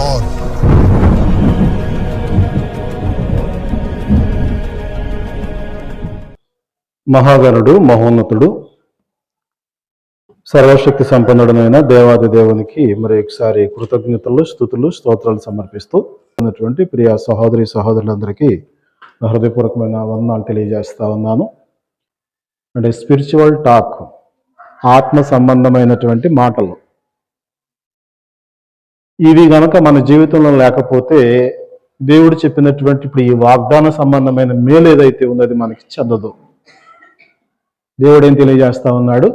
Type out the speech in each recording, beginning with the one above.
God. మహాగణుడు, మహోన్నతుడు, సర్వశక్తి సంపన్నుడైన దేవాది దేవునికి మరి ఒకసారి కృతజ్ఞతలు, స్తుతులు, స్తోత్రాలు సమర్పిస్తూ ఉన్నటువంటి ప్రియ సహోదరి సహోదరులందరికీ హృదయపూర్వకమైన వందనాలు తెలియజేస్తా ఉన్నాను. అంటే స్పిరిచువల్ టాక్, ఆత్మ సంబంధమైనటువంటి మాటలు ఇవి గనక మన జీవితంలో లేకపోతే దేవుడు చెప్పినటువంటి ఇప్పుడు ఈ వాగ్దాన సంబంధమైన మేలు ఏదైతే ఉందో అది మనకి చెందదు. దేవుడు ఏం తెలియజేస్తా ఉన్నాడు?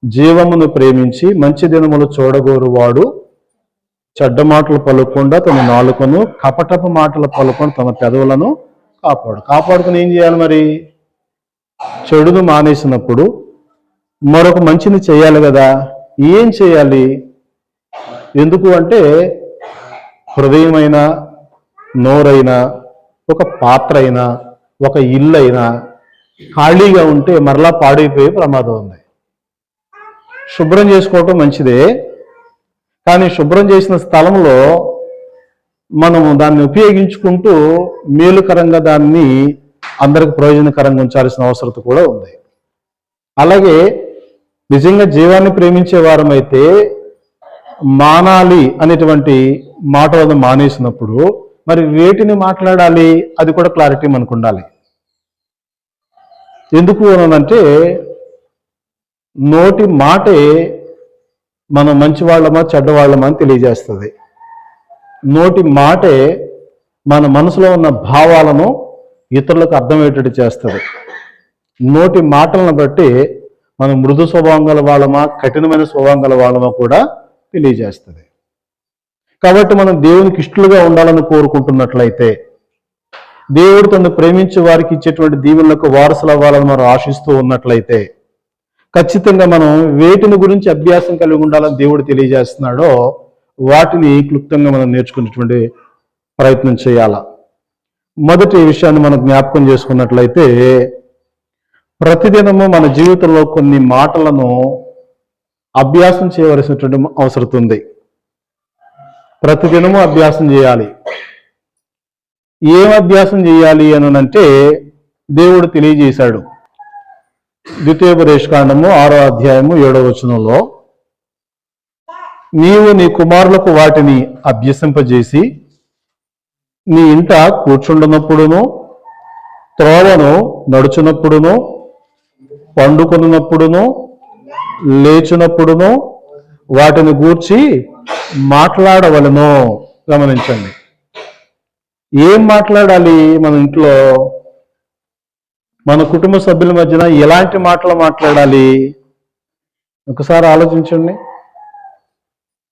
జీవమును ప్రేమించి మంచి దినములు చూడగోరువాడు చెడ్డ మాటలు పలుకుండా తన నాలుకను, కపటపు మాటలు పలుకొని తన పెదవులను కాపాడుకుని ఏం చేయాలి? మరి చెడును మానేసినప్పుడు మరొక మంచిని చేయాలి కదా. ఏం చేయాలి? ఎందుకు అంటే హృదయమైనా, నోరైనా, ఒక పాత్ర అయినా, ఒక ఇల్లు అయినా ఖాళీగా ఉంటే మరలా పాడైపోయే ప్రమాదం ఉంది. శుభ్రం చేసుకోవటం మంచిదే, కానీ శుభ్రం చేసిన స్థలంలో మనము దాన్ని ఉపయోగించుకుంటూ మేలుకరంగా దాన్ని అందరికి ప్రయోజనకరంగా ఉంచాల్సిన అవసరం కూడా ఉంది. అలాగే నిజంగా జీవాన్ని ప్రేమించే వారమైతే మానాలి అనేటువంటి మాటలను మానేసినప్పుడు మరి వేటిని మాట్లాడాలి అది కూడా క్లారిటీ మనకు ఉండాలి. ఎందుకు అనంటే నోటి మాటే మనం మంచివాళ్ళమా చెడ్డవాళ్ళమా అని తెలియజేస్తుంది. నోటి మాటే మన మనసులో ఉన్న భావాలను ఇతరులకు అర్థమయ్యేటట్టు చేస్తుంది. నోటి మాటలను బట్టి మనం మృదు స్వభావం గల వాళ్ళమా, కఠినమైన స్వభావం గల వాళ్ళమా కూడా తెలియజేస్తుంది. కాబట్టి మనం దేవునికి ఇష్టలుగా ఉండాలని కోరుకుంటున్నట్లయితే, దేవుడు తను ప్రేమించే వారికి ఇచ్చేటువంటి దీవెనలకు వారసులు అవ్వాలని మనం ఆశిస్తూ ఉన్నట్లయితే ఖచ్చితంగా మనం వేటిని గురించి అభ్యాసం కలిగి ఉండాలని దేవుడు తెలియజేస్తున్నాడో వాటిని క్లుప్తంగా మనం నేర్చుకునేటువంటి ప్రయత్నం చేయాల. మొదటి విషయాన్ని మనం జ్ఞాపకం చేసుకున్నట్లయితే, ప్రతిదినము మన జీవితంలో కొన్ని మాటలను అభ్యాసం చేయవలసినటువంటి అవసరం ఉంది. ప్రతిదినము అభ్యాసం చేయాలి. ఏం అభ్యాసం చేయాలి అని అంటే దేవుడు తెలియజేశాడు. ద్వితీయోపదేశకాండము 6వ అధ్యాయము 7వ వచనంలో, నీవు నీ కుమారులకు వాటిని అభ్యసింపజేసి నీ ఇంట కూర్చుండునప్పుడును, త్రోవను నడుచునప్పుడును, పండుకొనున్నప్పుడును, లేచినప్పుడును వాటిని గూర్చి మాట్లాడవలెను. గమనించండి, ఏం మాట్లాడాలి? మన ఇంట్లో మన కుటుంబ సభ్యుల మధ్యన ఎలాంటి మాటలు మాట్లాడాలి? ఒకసారి ఆలోచించండి.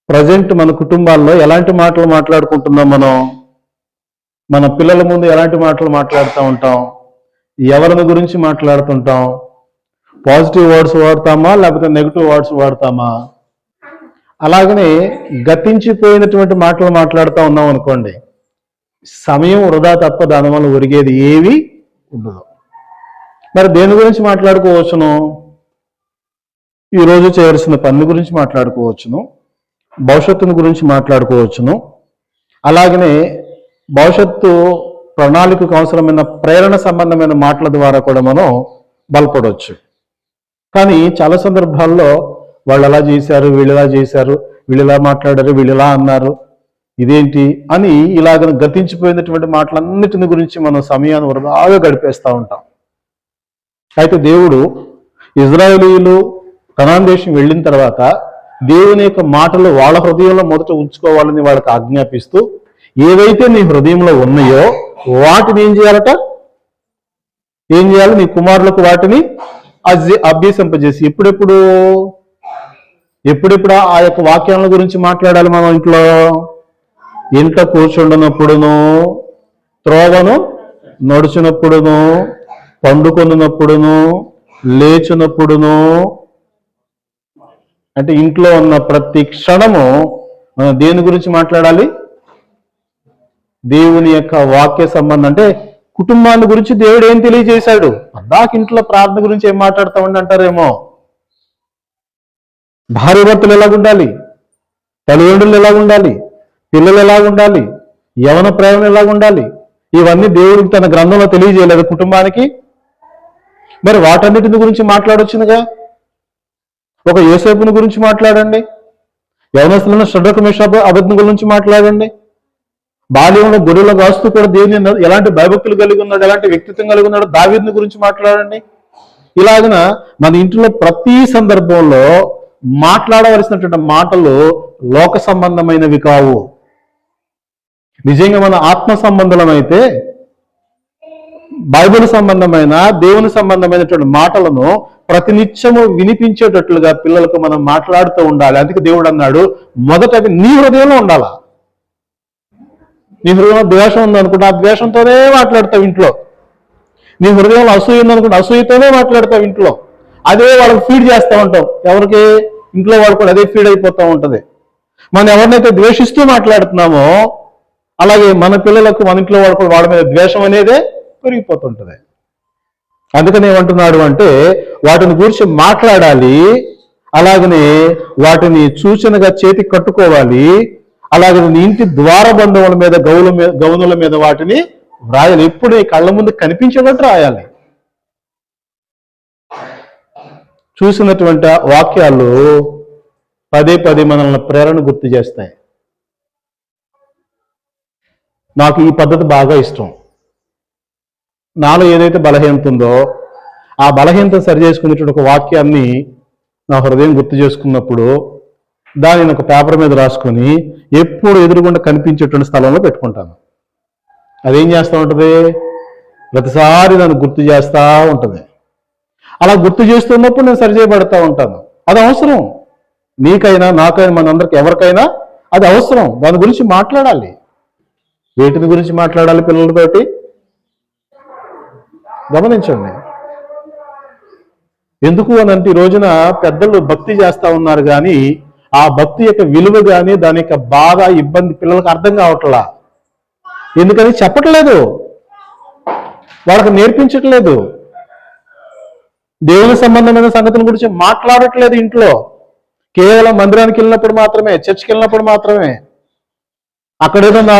ప్రజెంట్ మన కుటుంబాల్లో ఎలాంటి మాటలు మాట్లాడుకుంటున్నాం? మన పిల్లల ముందు ఎలాంటి మాటలు మాట్లాడుతూ ఉంటాం? ఎవరిని గురించి మాట్లాడుతుంటాం? పాజిటివ్ వర్డ్స్ వాడతామా లేకపోతే నెగిటివ్ వర్డ్స్ వాడతామా? అలాగనే గతించిపోయినటువంటి మాటలు మాట్లాడుతూ ఉన్నాం అనుకోండి, సమయం వృధా తప్ప దాని వల్ల ఒరిగేది ఏవి ఉండదు. మరి దేని గురించి మాట్లాడుకోవచ్చును? ఈరోజు చేయవలసిన పని గురించి మాట్లాడుకోవచ్చును, భవిష్యత్తుని గురించి మాట్లాడుకోవచ్చును, అలాగనే భవిష్యత్తు ప్రణాళికకు అవసరమైన ప్రేరణ సంబంధమైన మాటల ద్వారా కూడా మనం బలపడవచ్చు. కానీ చాలా సందర్భాల్లో వాళ్ళు అలా చేశారు, వీళ్ళు ఇలా చేశారు, వీళ్ళు ఇలా మాట్లాడారు, వీళ్ళు ఇలా అన్నారు, ఇదేంటి అని ఇలాగ గతించిపోయినటువంటి మాటలన్నిటిని గురించి మనం సమయాన్ని వృధాగా గడిపేస్తూ ఉంటాం. అయితే దేవుడు ఇజ్రాయేలీయులు కనాన్ దేశం వెళ్ళిన తర్వాత దేవుని యొక్క మాటలు వాళ్ళ హృదయంలో మొదట ఉంచుకోవాలని వాళ్ళకి ఆజ్ఞాపిస్తూ, ఏవైతే నీ హృదయంలో ఉన్నాయో వాటిని ఏం చేయాలట? ఏం చేయాలి? నీ కుమారులకు వాటిని అభ్యసింపజేసి ఎప్పుడెప్పుడు ఆ యొక్క వాక్యాల గురించి మాట్లాడాలి. మనం ఇంట కూర్చుండునప్పుడును, త్రోవను నడుచునప్పుడును, పండుకొనున్నప్పుడును, లేచినప్పుడును, అంటే ఇంట్లో ఉన్న ప్రతి క్షణము మనం దేని గురించి మాట్లాడాలి? దేవుని యొక్క వాక్య సంబంధం. అంటే కుటుంబాన్ని గురించి దేవుడు ఏం తెలియజేశాడు? అదాక ఇంట్లో ప్రార్థన గురించి ఏం మాట్లాడుతూ ఉండి అంటారేమో. భార్య భర్తలు ఎలాగుండాలి, తల్లిదండ్రులు ఎలాగుండాలి, పిల్లలు ఎలా ఉండాలి, యవన ప్రేమ ఎలా ఉండాలి, ఇవన్నీ దేవుడికి తన గ్రంథంలో తెలియజేయలేదు కుటుంబానికి. మరి వాటన్నిటిని గురించి మాట్లాడొచ్చిందిగా. ఒక యోసేపుని గురించి మాట్లాడండి, యవనస్తులను షడ్రకు మేషకు అబద్ధం గురించి మాట్లాడండి, బాల్యంలో గొర్రెల కాస్తూ కూడా దేవుని ఎలాంటి భయభక్తులు కలిగి ఉన్నాడు, ఎలాంటి వ్యక్తిత్వం కలిగి ఉన్నాడు, దావీదుని గురించి మాట్లాడండి. ఇలాగన మన ఇంట్లో ప్రతి సందర్భంలో మాట్లాడవలసినటువంటి మాటలు లోక సంబంధమైనవి కావు. నిజంగా మన ఆత్మ సంబంధమైతే బైబిల్ సంబంధమైన దేవుని సంబంధమైనటువంటి మాటలను ప్రతినిత్యము వినిపించేటట్లుగా పిల్లలకు మనం మాట్లాడుతూ ఉండాలి. అందుకే దేవుడు అన్నాడు, మొదటవి నీ హృదయంలో ఉండాలా. నీ హృదయంలో ద్వేషం ఉందనుకుంటే ఆ ద్వేషంతోనే మాట్లాడతావు ఇంట్లో. నీ హృదయంలో అసూయ ఉందనుకుంటే అసూయతోనే మాట్లాడతావు ఇంట్లో. అదే వాళ్ళకి ఫీడ్ చేస్తూ ఉంటాం. ఎవరికి? ఇంట్లో వాళ్ళు కూడా అదే ఫీడ్ అయిపోతూ ఉంటుంది. మనం ఎవరినైతే ద్వేషిస్తూ మాట్లాడుతున్నామో అలాగే మన పిల్లలకు మన ఇంట్లో వాళ్ళు కూడా వాళ్ళ మీద ద్వేషం అనేదే పెరిగిపోతుంటుంది. అందుకని ఏమంటున్నాడు అంటే వాటిని గురించి మాట్లాడాలి, అలాగనే వాటిని సూచనగా చేతికి కట్టుకోవాలి, అలాగే నీ ఇంటి ద్వార బంధువుల మీద గౌనుల మీద వాటిని వ్రాయాలి. ఎప్పుడు నీ కళ్ళ ముందు కనిపించేటట్టు రాయాలి. చూసినటువంటి వాక్యాలు పదే పదే మనల్ని ప్రేరణ గుర్తు చేస్తాయి. నాకు ఈ పద్ధతి బాగా ఇష్టం. నాలో ఏదైతే బలహీనత ఉందో ఆ బలహీనత సరి చేసుకునేటువంటి ఒక వాక్యాన్ని నా హృదయం గుర్తు చేసుకున్నప్పుడు దానిని ఒక పేపర్ మీద రాసుకొని ఎప్పుడు ఎదురుగుండా కనిపించేటువంటి స్థలంలో పెట్టుకుంటాను. అదేం చేస్తూ ఉంటుంది? ప్రతిసారి నన్ను గుర్తు చేస్తూ ఉంటుంది. అలా గుర్తు చేస్తున్నప్పుడు నేను సరిచేయబడతా ఉంటాను. అది అవసరం. నీకైనా నాకైనా మనందరికి ఎవరికైనా అది అవసరం. దాని గురించి మాట్లాడాలి. వేటిని గురించి మాట్లాడాలి పిల్లలతోటి? గమనించండి. ఎందుకు అనంటే ఈ రోజున పెద్దలు భక్తి చేస్తా ఉన్నారు కానీ ఆ భక్తి యొక్క విలువ కానీ దాని యొక్క బాధ ఇబ్బంది పిల్లలకు అర్థం కావట్లా. ఎందుకని చెప్పట్లేదు, వాళ్ళకి నేర్పించట్లేదు. దేవుని సంబంధమైన సంగతుల గురించి మాట్లాడట్లేదు ఇంట్లో. కేవలం మందిరానికి వెళ్ళినప్పుడు మాత్రమే, చర్చికి వెళ్ళినప్పుడు మాత్రమే. అక్కడ ఏదైనా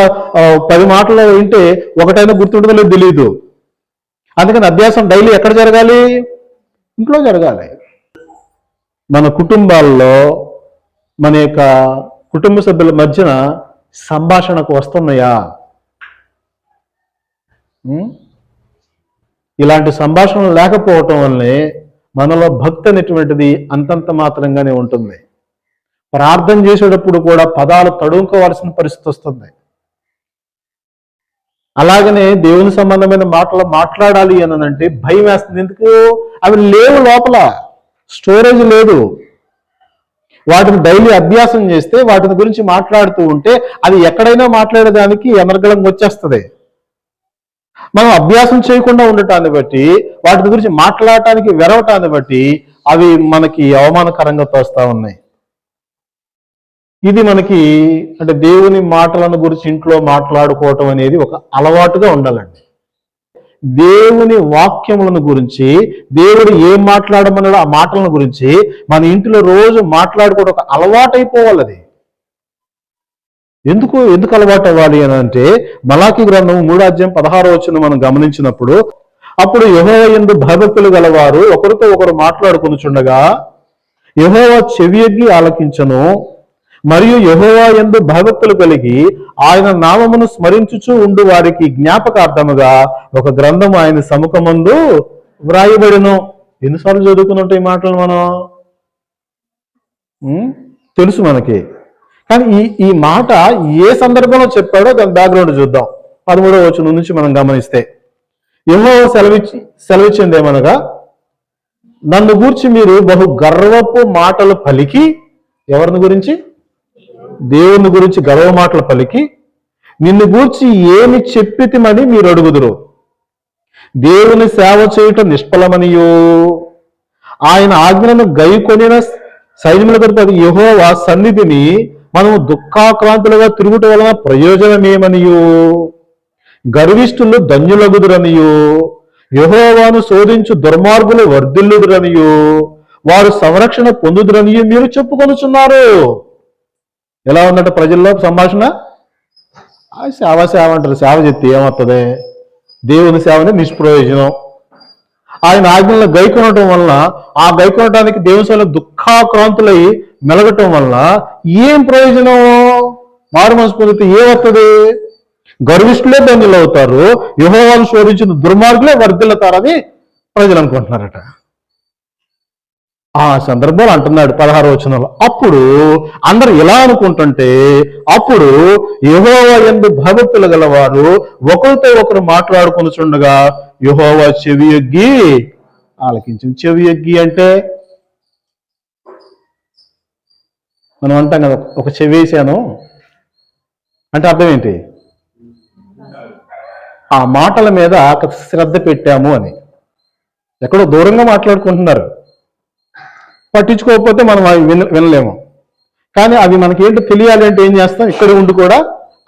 10 మాటలు వింటే ఒకటైనా గుర్తుంటుందో లేదో తెలియదు. అందుకని అభ్యాసం డైలీ ఎక్కడ జరగాలి? ఇంట్లో జరగాలి. మన కుటుంబాల్లో మన యొక్క కుటుంబ సభ్యుల మధ్యన సంభాషణకు వస్తున్నాయా? ఇలాంటి సంభాషణలు లేకపోవటం వల్లే మనలో భక్తి అనేటువంటిది అంతంత మాత్రంగానే ఉంటుంది. ప్రార్థన చేసేటప్పుడు కూడా పదాలు తడుముకోవాల్సిన పరిస్థితి వస్తుంది. అలాగనే దేవుని సంబంధమైన మాటలు మాట్లాడాలి అని అంటే భయం వేస్తుంది. ఎందుకు? అవి లేవు, లోపల స్టోరేజ్ లేదు. వాటిని డైలీ అభ్యాసం చేస్తే వాటిని గురించి మాట్లాడుతూ ఉంటే అది ఎక్కడైనా మాట్లాడేదానికి ఎనర్గళంగా వచ్చేస్తుంది. మనం అభ్యాసం చేయకుండా ఉండటాన్ని బట్టి వాటి గురించి మాట్లాడటానికి వెరవటాన్ని బట్టి అవి మనకి అవమానకరంగా తోస్తా ఉన్నాయి. ఇది మనకి అంటే దేవుని మాటలను గురించి ఇంట్లో మాట్లాడుకోవటం అనేది ఒక అలవాటుగా ఉండాలండి. దేవుని వాక్యములను గురించి దేవుడు ఏం మాట్లాడమన్నాడో ఆ మాటలను గురించి మన ఇంటిలో రోజు మాట్లాడుకోవడం ఒక అలవాటైపోవాలి. అది ఎందుకు అలవాటు అవ్వాలి అని అంటే మలాకి గ్రంథం 3:16 మనం గమనించినప్పుడు అప్పుడు యెహోవా యందు భయభక్తులు గలవారు ఒకరితో ఒకరు మాట్లాడుకొనుచుండగా యెహోవా చెవియొగ్గి ఆలకించను, మరియు యెహోవా యందు భయభక్తులు కలిగి ఆయన నామమును స్మరించుచూ ఉండు వారికి జ్ఞాపకార్థముగా ఒక గ్రంథం ఆయన సముఖమందు వ్రాయబడును. ఎన్నిసార్లు చదువుకున్నట్టు ఈ మాటలు మనం తెలుసు మనకి. కానీ ఈ మాట ఏ సందర్భంలో చెప్పాడో దాని బ్యాక్గ్రౌండ్ చూద్దాం. 13వ వచనం నుంచి మనం గమనిస్తే యెహోవా సెలవిచ్చింది ఏమనగా, నన్ను గూర్చి మీరు బహు గర్వపు మాటలు పలికి, ఎవరిని గురించి? దేవుని గురించి గర్వ మాటలు పలికి నిన్ను గూర్చి ఏమి చెప్పితిమని మీరు అడుగుదురు. దేవుని సేవ చేయటం నిష్ఫలమనియో, ఆయన ఆజ్ఞలను గైకొనిన సైన్యముల తరపున యెహోవా సన్నిధిని మనము దుఃఖాక్రాంతులుగా తిరుగుట వలన ప్రయోజనమేమనియో, గర్విష్ఠులు ధన్యులగుదురనియో, యెహోవాను శోధించు దుర్మార్గులు వర్ధిల్లుదురనియో, వారు సంరక్షణ పొందుదురనియో మీరు చెప్పుకొనుచున్నారు. ఎలా ఉందంటే ప్రజల్లో సంభాషణ? ఆ సేవ సేవ అంటారు. సేవ చెప్తే ఏమవుతుంది? దేవుని సేవనే నిష్ప్రయోజనం. ఆయన ఆజ్ఞలను గైకొనటం వలన, ఆ గైకొనటానికి దేవుని సేవలో దుఃఖాక్రాంతులై మెలగటం వలన ఏం ప్రయోజనం? మారు మనసు పొందితే ఏమవుతుంది? గర్విష్ఠులే ధన్యులు అవుతారు, యెహోవాను శోధించిన దుర్మార్గులే వర్ధిల్లుతారని ప్రజలు అనుకుంటున్నారట. ఆ సందర్భాలు అంటున్నాడు 16వ వచనంలో. అప్పుడు అందరు ఎలా అనుకుంటుంటే, అప్పుడు యెహోవా యందు భయభక్తులు గలవారు ఒకరితో ఒకరు మాట్లాడుకొనుచుండగా యెహోవా చెవి యొగ్గి ఆలకించింది. చెవి యొగ్గి అంటే మనం అంటాం కదా, ఒక చెవి వేసాను అంటే అర్థం ఏంటి? ఆ మాటల మీద శ్రద్ధ పెట్టాము అని. ఎక్కడో దూరంగా మాట్లాడుకుంటున్నారు, పట్టించుకోకపోతే మనం అవి వినలేము. కానీ అవి మనకి ఏంటో తెలియాలి అంటే ఏం చేస్తాం? ఇక్కడ ఉండి కూడా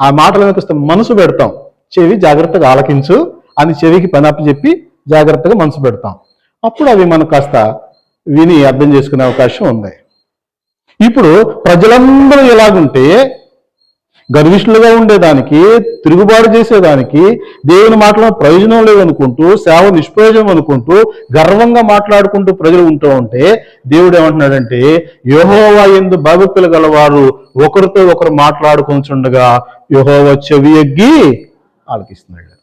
ఆ మాటల మీద మనసు పెడతాం. చెవి జాగ్రత్తగా ఆలకించు అని చెవికి పని అప్పచెప్పి జాగ్రత్తగా మనసు పెడతాం. అప్పుడు అవి మనకు కాస్త విని అర్థం చేసుకునే అవకాశం ఉంది. ఇప్పుడు ప్రజలందరూ ఎలాగుంటే, గర్విష్ఠులుగా ఉండేదానికి, తిరుగుబాటు చేసేదానికి, దేవుని మాటలో ప్రయోజనం లేదనుకుంటూ, సేవ నిష్ప్రయోజనం అనుకుంటూ, గర్వంగా మాట్లాడుకుంటూ ప్రజలు ఉంటూ ఉంటే, దేవుడు ఏమంటున్నాడంటే, యెహోవా యందు భయభక్తులు గలవారు ఒకరితో ఒకరు మాట్లాడుకుంటుండగా యెహోవా చెవి యొగ్గి ఆలకిస్తున్నాడు.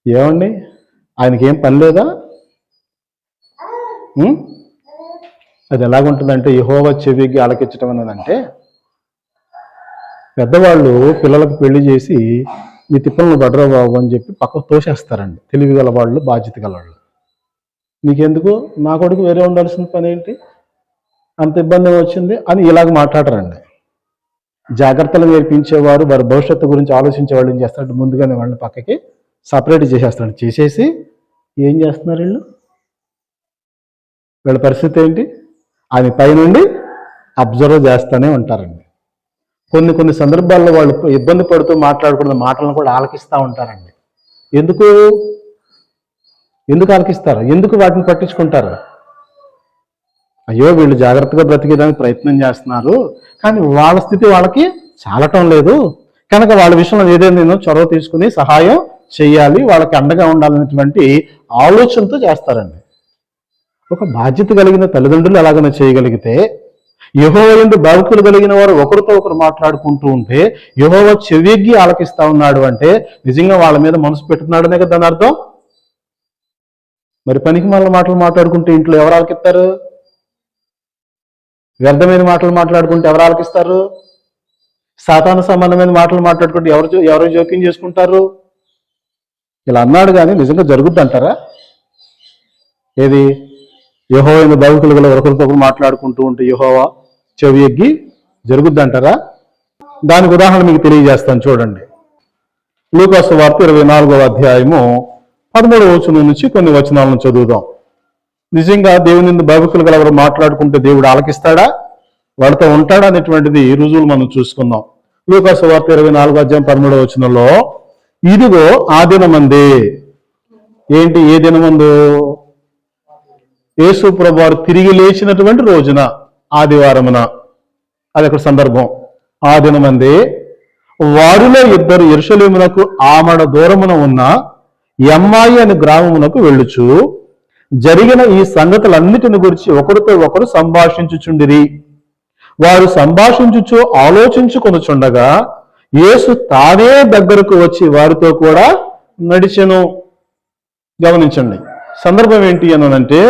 ఏమండి, ఆయనకేం పని లేదా? అది ఎలాగుంటుందంటే, యెహోవా చెవి యొగ్గి ఆలకించడం అన్నదంటే, పెద్దవాళ్ళు పిల్లలకు పెళ్లి చేసి మీ తిప్పలను బడ్రా బాబు అని చెప్పి పక్కకు తోసేస్తారండి. తెలివి గల వాళ్ళు, బాధ్యత గల వాళ్ళు. నీకెందుకు, నా కొడుకు వేరే ఉండాల్సిన పని ఏంటి, అంత ఇబ్బంది వచ్చింది అని ఇలాగ మాట్లాడరండి. జాగ్రత్తలు నేర్పించేవారు, వారి భవిష్యత్తు గురించి ఆలోచించేవాళ్ళు ఏం చేస్తారంటే, ముందుగానే వాళ్ళని పక్కకి సపరేట్ చేసేస్తారండి. చేసేసి ఏం చేస్తున్నారు వీళ్ళ పరిస్థితి ఏంటి అని పైనుండి అబ్జర్వ్ చేస్తూనే ఉంటారండి. కొన్ని సందర్భాల్లో వాళ్ళు ఇబ్బంది పడుతూ మాట్లాడుకున్న మాటలను కూడా ఆలకిస్తూ ఉంటారండి. ఎందుకు ఆలకిస్తారు? ఎందుకు వాటిని పట్టించుకుంటారు? అయ్యో, వీళ్ళు జాగ్రత్తగా బ్రతికేదానికి ప్రయత్నం చేస్తున్నారు, కానీ వాళ్ళ స్థితి వాళ్ళకి చాలటం లేదు కనుక వాళ్ళ విషయంలో ఏదైనా నేను చొరవ తీసుకుని సహాయం చేయాలి, వాళ్ళకి అండగా ఉండాలనేటువంటి ఆలోచనతో చేస్తారండి. ఒక బాధ్యత కలిగిన తల్లిదండ్రులు ఎలాగైనా చేయగలిగితే, యెహోవా యందు భయభక్తులు కలిగిన వారు ఒకరితో ఒకరు మాట్లాడుకుంటూ ఉంటే యెహోవా చెవియొగ్గి ఆలకిస్తా ఉన్నాడు అంటే నిజంగా వాళ్ళ మీద మనసు పెట్టుతున్నాడనే కదా దాని అర్థం. మరి పనికి మాలిన మాటలు మాట్లాడుకుంటే ఇంట్లో ఎవరు ఆలకిస్తారు? వ్యర్థమైన మాటలు మాట్లాడుకుంటే ఎవరు ఆలకిస్తారు? సాతాను సంబంధమైన మాటలు మాట్లాడుకుంటే ఎవరు జోక్యం చేసుకుంటారు? ఇలా అన్నాడు కానీ నిజంగా జరుగుద్ది అంటారా? ఏది? యెహోవా యందు భయభక్తులు గల ఒకరితో ఒకరు మాట్లాడుకుంటూ ఉంటే యెహోవా చెవి ఎగ్గి జరుగుద్ది అంటారా? దానికి ఉదాహరణ మీకు తెలియజేస్తాను, చూడండి. లూకా సువార్త 24వ అధ్యాయము 13వ వచనం నుంచి కొన్ని వచనాలను చదువుదాం. నిజంగా దేవుని యందు భయభక్తులు గల ఎవరు మాట్లాడుకుంటే దేవుడు ఆలకిస్తాడా, వాడితో ఉంటాడా అనేటువంటిది రుజువులు మనం చూసుకుందాం. లూకా సువార్త 24వ అధ్యాయం 13వ వచనంలో, ఇదిగో ఆ దినమందే. ఏంటి? ఏ దినమందు? యేసు ప్రభువు వారు తిరిగి లేచినటువంటి రోజున, ఆదివారమున. అది ఒక సందర్భం. ఆ దినమందే వారిలో ఇద్దరు యెరూషలేమునకు ఆమడ దూరమున ఉన్న ఎమ్మాయి అనే గ్రామమునకు వెళ్ళుచు జరిగిన ఈ సంగతులన్నిటిని గురించి ఒకరితో ఒకరు సంభాషించుచుండిరి. వారు సంభాషించుచు ఆలోచించుకొనుచుండగా యేసు తానే దగ్గరకు వచ్చి వారితో కూడా నడిచెను. గమనించండి, సందర్భం ఏంటి అనంటే,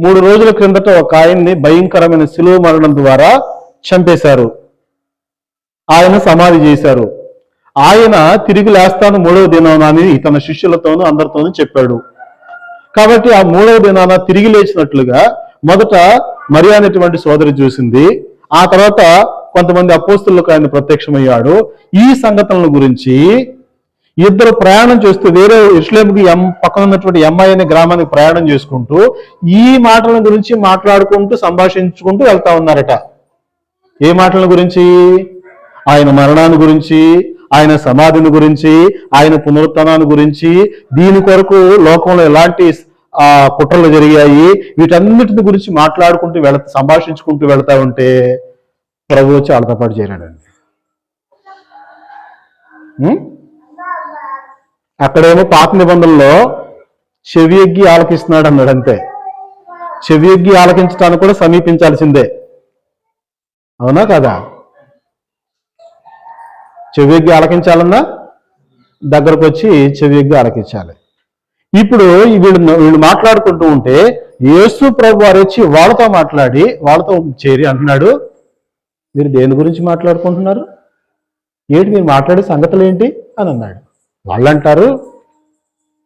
3 రోజుల క్రిందట ఒక ఆయన్ని భయంకరమైన శిలువ మరణం ద్వారా చంపేశారు. ఆయన సమాధి చేశారు. ఆయన తిరిగి లేస్తాను 3వ దినాన అని తన శిష్యులతోనూ అందరితోనూ చెప్పాడు. కాబట్టి ఆ 3వ దినాన తిరిగి లేచినట్లుగా మొదట మరియ అనేటువంటి సోదరి చూసింది. ఆ తర్వాత కొంతమంది అపోస్తులకు ఆయన ప్రత్యక్షమయ్యాడు. ఈ సంగతులను గురించి ఇద్దరు ప్రయాణం చేస్తూ వేరే యెరూషలేముకి పక్కన ఉన్నటువంటి ఎమ్మాయి అనే గ్రామానికి ప్రయాణం చేసుకుంటూ ఈ మాటల గురించి మాట్లాడుకుంటూ సంభాషించుకుంటూ వెళ్తా ఉన్నారట. ఏ మాటల గురించి? ఆయన మరణాన్ని గురించి, ఆయన సమాధిని గురించి, ఆయన పునరుత్థానాన్ని గురించి, దీని కొరకు లోకంలో ఎలాంటి కుట్రలు జరిగాయి, వీటన్నిటిని గురించి మాట్లాడుకుంటూ సంభాషించుకుంటూ వెళ్తా ఉంటే ప్రభు వచ్చి వాళ్ళతో పాటు చేరాడండి. ఉం? అక్కడేమో పాత నిబంధనలో చెవి ఎగ్గి ఆలకిస్తున్నాడు అన్నాడు, అంతే. చెవి ఎగ్గి ఆలకించడానికి కూడా సమీపించాల్సిందే, అవునా కదా? చెవి ఎగ్గి ఆలకించాలన్నా దగ్గరకు వచ్చి చెవి ఎగ్గి ఆలకించాలి. ఇప్పుడు వీళ్ళు మాట్లాడుకుంటూ ఉంటే యేసు ప్రభు వారు వచ్చి వాళ్ళతో మాట్లాడి వాళ్ళతో చేరి అంటున్నాడు, మీరు దేని గురించి మాట్లాడుకుంటున్నారు, ఏంటి మీరు మాట్లాడే సంగతులు ఏంటి అని అన్నాడు. వాళ్ళు అంటారు,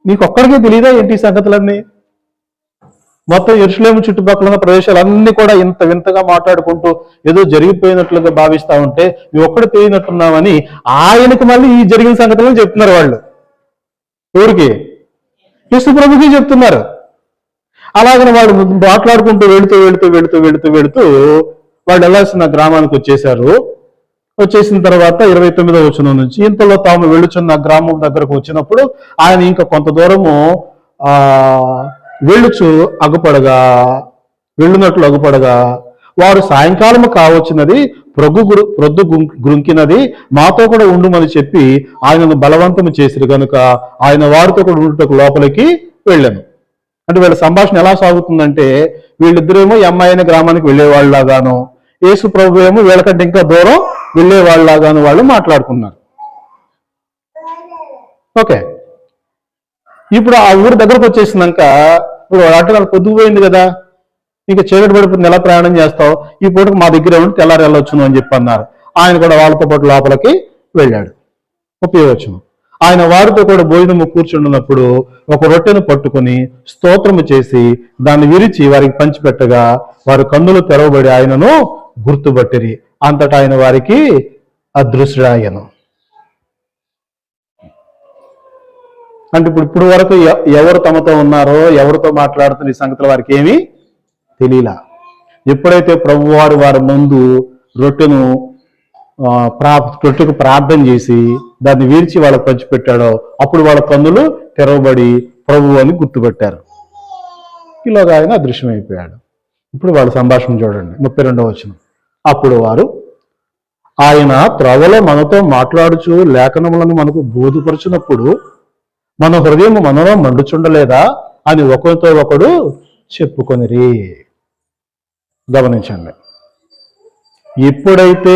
నీకు ఒక్కడికే తెలియదా ఏంటి ఈ సంగతులన్నీ? మొత్తం యెరూషలేము చుట్టుపక్కల ఉన్న ప్రదేశాలన్నీ కూడా ఇంత వింతగా మాట్లాడుకుంటూ ఏదో జరిగిపోయినట్లుగా భావిస్తా ఉంటే నువ్వు ఒక్కడు తెలియనట్టున్నావని ఆయనకు మళ్ళీ ఈ జరిగిన సంగతులను చెప్తున్నారు వాళ్ళు. ఊరికి యేసు ప్రభుకి చెప్తున్నారు. అలాగని వాళ్ళు మాట్లాడుకుంటూ వెళుతూ వాళ్ళు వెళ్ళాల్సిన గ్రామానికి వచ్చేసారు. వచ్చేసిన తర్వాత 29వ వచనం నుంచి, ఇంతలో తాము వెళ్ళుచున్న గ్రామం దగ్గరకు వచ్చినప్పుడు ఆయన ఇంకా కొంత దూరము వెళ్ళునట్లు అగుపడగా వారు సాయంకాలము కావచ్చినది, ప్రొద్దు గ్రుంకినది, మాతో కూడా ఉండుమని చెప్పి ఆయనను బలవంతము చేసిరు గనుక ఆయన వారితో కూడా ఉండుటకు లోపలికి వెళ్ళాను. అంటే వీళ్ళ సంభాషణ ఎలా సాగుతుందంటే, వీళ్ళిద్దరేమో ఈ అమ్మాయి గ్రామానికి వెళ్ళేవాళ్ళలాగాను, యేసు ప్రభు ఏమో వీళ్ళకంటే ఇంకా దూరం వెళ్ళేవాళ్ళలాగాను వాళ్ళు మాట్లాడుకున్నారు. ఓకే, ఇప్పుడు ఆ ఊరు దగ్గరకు వచ్చేసినాక ఇప్పుడు అటు పొద్దుపోయింది కదా, ఇంకా చీకటి పడిపోతుంది, ఎలా ప్రయాణం చేస్తావు, ఈ పూటకు మా దగ్గర ఉండి తెల్లారి వెళ్ళొచ్చును అని చెప్పి అన్నారు. ఆయన కూడా వాళ్ళతో పాటు లోపలికి వెళ్ళాడు. ఉపయోగం, ఆయన వారితో కూడా భోజనము కూర్చుంటున్నప్పుడు ఒక రొట్టెను పట్టుకుని స్తోత్రము చేసి దాన్ని విరిచి వారికి పంచిపెట్టగా వారి కన్నులు తెరవబడి ఆయనను గుర్తుపట్టిరి. అంతటా ఆయన వారికి అదృశ్యుడాయను. అంటే ఇప్పుడు వరకు ఎవరు తమతో ఉన్నారో, ఎవరితో మాట్లాడుతున్న ఈ సంగతులు వారికి ఏమీ తెలియలా. ఎప్పుడైతే ప్రభువారు వారి ముందు రొట్టెకు ప్రార్థన చేసి దాన్ని విరిచి వాళ్ళకు పంచిపెట్టాడో అప్పుడు వాళ్ళ కన్నులు తెరవబడి ప్రభు అని గుర్తుపెట్టారు. ఇలాగా ఆయన అదృశ్యమైపోయాడు. ఇప్పుడు వాళ్ళ సంభాషణ చూడండి, 32వ వచనం. అప్పుడు వారు, ఆయన త్రవలో మనతో మాట్లాడుచు లేఖనములను మనకు బోధపరచినప్పుడు మన హృదయం మనలో మండుచుండలేదా అని ఒకరితో ఒకడు చెప్పుకొనిరి. గమనించండి, ఎప్పుడైతే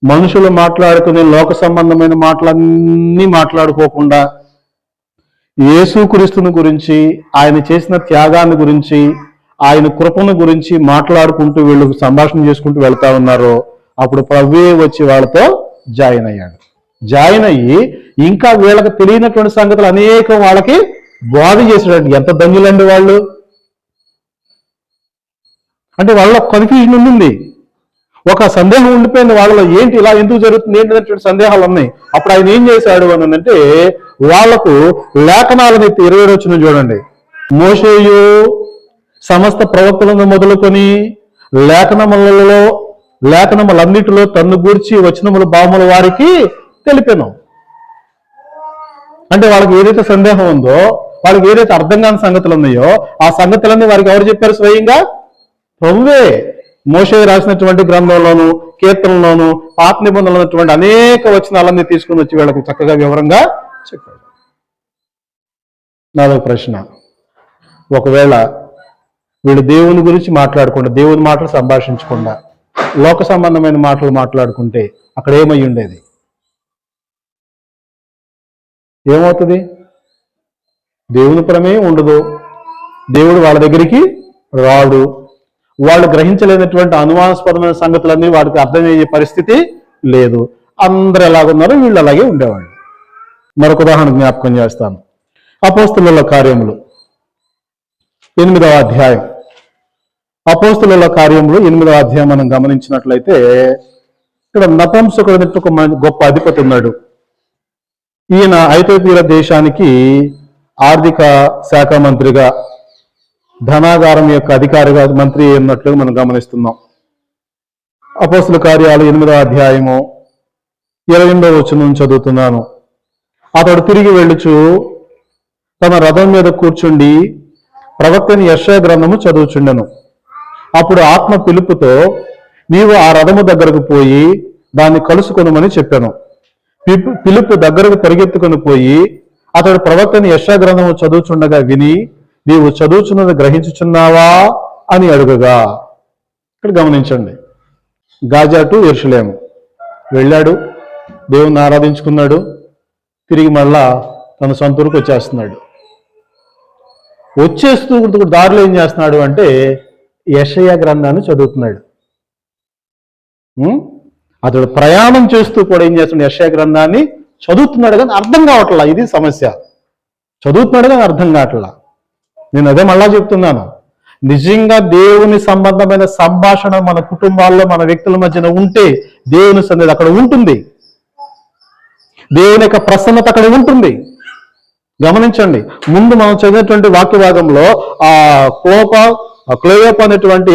మనుషులు మాట్లాడుకునే లోక సంబంధమైన మాటలన్నీ మాట్లాడుకోకుండా యేసుక్రీస్తుని గురించి, ఆయన చేసిన త్యాగాన్ని గురించి, ఆయన కృపను గురించి మాట్లాడుకుంటూ వీళ్ళు సంభాషణ చేసుకుంటూ వెళ్తా ఉన్నారో అప్పుడు ప్రభువే వచ్చి వాళ్ళతో జాయిన్ అయ్యాడు. జాయిన్ అయ్యి ఇంకా వీళ్ళకి తెలియనటువంటి సంగతులు అనేకం వాళ్ళకి బోధ చేసాడు. ఎంత ధన్యులండి వాళ్ళు. అంటే వాళ్ళ కన్ఫ్యూజన్ ఉంది, ఒక సందేహం ఉండిపోయింది వాళ్ళలో, ఏంటి ఇలా ఎందుకు జరుగుతుంది ఏంటనేటువంటి సందేహాలు ఉన్నాయి. అప్పుడు ఆయన ఏం చేశాడు అని అంటే వాళ్లకు లేఖనాలను 20 వచనం చూడండి. మోషేయు సమస్త ప్రవక్తలను మొదలుకొని లేఖనములన్నిటిలో తన్ను గూర్చి వచనములు భావముల వారికి తెలిపెను. అంటే వాళ్ళకి ఏదైతే సందేహం ఉందో, వాళ్ళకి ఏదైతే అర్థం కాని సంగతులు ఉన్నాయో ఆ సంగతులన్నీ వారికి ఎవరు చెప్పారు? స్వయంగా ప్రభువే. మోషే రాసినటువంటి గ్రంథంలోను, కీర్తనలోను, పాత నిబంధనలు ఉన్నటువంటి అనేక వచనాలన్నీ తీసుకుని వచ్చి వీళ్ళకు చక్కగా వివరంగా చెప్పాడు. నాదో ప్రశ్న, ఒకవేళ వీళ్ళు దేవుని గురించి మాట్లాడకుండా, దేవుని మాటలు సంభాషించకుండా లోక సంబంధమైన మాటలు మాట్లాడుకుంటే అక్కడ ఏమై ఉండేది? ఏమవుతుంది? దేవుని ప్రమేయం ఉండదు, దేవుడు వాళ్ళ దగ్గరికి రాడు, వాళ్ళు గ్రహించలేనటువంటి అనుమానాస్పదమైన సంగతులన్నీ వాడికి అర్థమయ్యే పరిస్థితి లేదు. అందరూ ఎలాగున్నారో వీళ్ళు అలాగే ఉండేవాళ్ళు. మరొక ఉదాహరణ జ్ఞాపకం చేస్తాను. అపోస్తలుల కార్యములు 8వ అధ్యాయం. అపోస్తలుల కార్యములు 8వ అధ్యాయం మనం గమనించినట్లయితే ఇక్కడ నపుంసకుడు ఒక గొప్ప అధిపతి ఉన్నాడు. ఈయన ఐథియోపియా దేశానికి ఆర్థిక శాఖ మంత్రిగా, ధనాగారం యొక్క అధికారిగా, మంత్రి అన్నట్లుగా మనం గమనిస్తున్నాం. అపోస్తల కార్యాలు 8వ అధ్యాయము 28వ వచనం చదువుతున్నాను. అతడు తిరిగి వెళ్ళుచు తన రథం మీద కూర్చుండి ప్రవక్తని యెషయా గ్రంథము చదువుచుండెను. అప్పుడు ఆత్మ పిలుపుతో, నీవు ఆ రథము దగ్గరకు పోయి దాన్ని కలుసుకొనుమని చెప్పాను. పిలుపు దగ్గరకు పరిగెత్తుకొని పోయి అతడు ప్రవక్తని యెషయా గ్రంథము చదువుచుండగా విని, నీవు చదువుచున్నది గ్రహించుచున్నావా అని అడుగగా. ఇక్కడ గమనించండి, గాజా టు యెరూషలేము వెళ్ళాడు, దేవుణ్ణి ఆరాధించుకున్నాడు, తిరిగి మళ్ళా తన సొంత ఊరికి వచ్చేస్తున్నాడు. వచ్చేస్తూ దారిలో ఏం చేస్తున్నాడు అంటే యెషయా గ్రంథాన్ని చదువుతున్నాడు. అతడు ప్రయాణం చేస్తూ కూడా ఏం చేస్తున్నాడు, యెషయా గ్రంథాన్ని చదువుతున్నాడు, కానీ అర్థం కావట్లా. ఇది సమస్య. చదువుతున్నాడు కానీ అర్థం కావట్లా. నేను అదే మళ్ళా చెప్తున్నాను, నిజంగా దేవుని సంబంధమైన సంభాషణ మన కుటుంబాల్లో మన వ్యక్తుల మధ్యన ఉంటే దేవుని సన్నిధి అక్కడ ఉంటుంది, దేవుని యొక్క ప్రసన్నత అక్కడ ఉంటుంది. గమనించండి, ముందు మనం చదివినటువంటి వాక్య భాగంలో క్లోయోప అనేటువంటి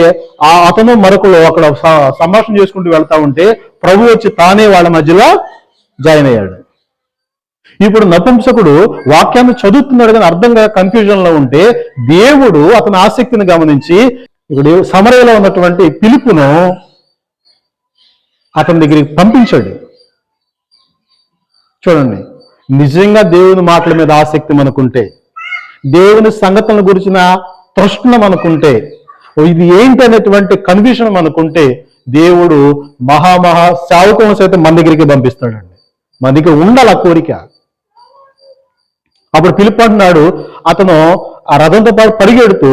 అతను మరొకరు అక్కడ సంభాషణ చేసుకుంటూ వెళ్తా ఉంటే ప్రభు వచ్చి తానే వాళ్ళ మధ్యలో జాయిన్ అయ్యాడు. ఇప్పుడు నపుంసకుడు వాక్యాన్ని చదువుతున్నాడు కానీ అర్థం కాక కన్ఫ్యూజన్ లో ఉంటే దేవుడు అతని ఆసక్తిని గమనించి ఇప్పుడు సమరయలో ఉన్నటువంటి పిలుపును అతని దగ్గరికి పంపించాడు. చూడండి, నిజంగా దేవుని మాటల మీద ఆసక్తి మనకుంటే, దేవుని సంగతుల గురించిన తృష్ణ మనకుంటే, ఇది ఏంటి అనేటువంటి కన్ఫ్యూజన్ మనకుంటే దేవుడు మహామహా సేవకులను సైతం మన దగ్గరికి పంపిస్తాడండి. మన దగ్గర ఉండాలి ఆ కోరిక. అప్పుడు పిలుపు అంటున్నాడు, అతను ఆ రథంతో పాటు పరిగెడుతూ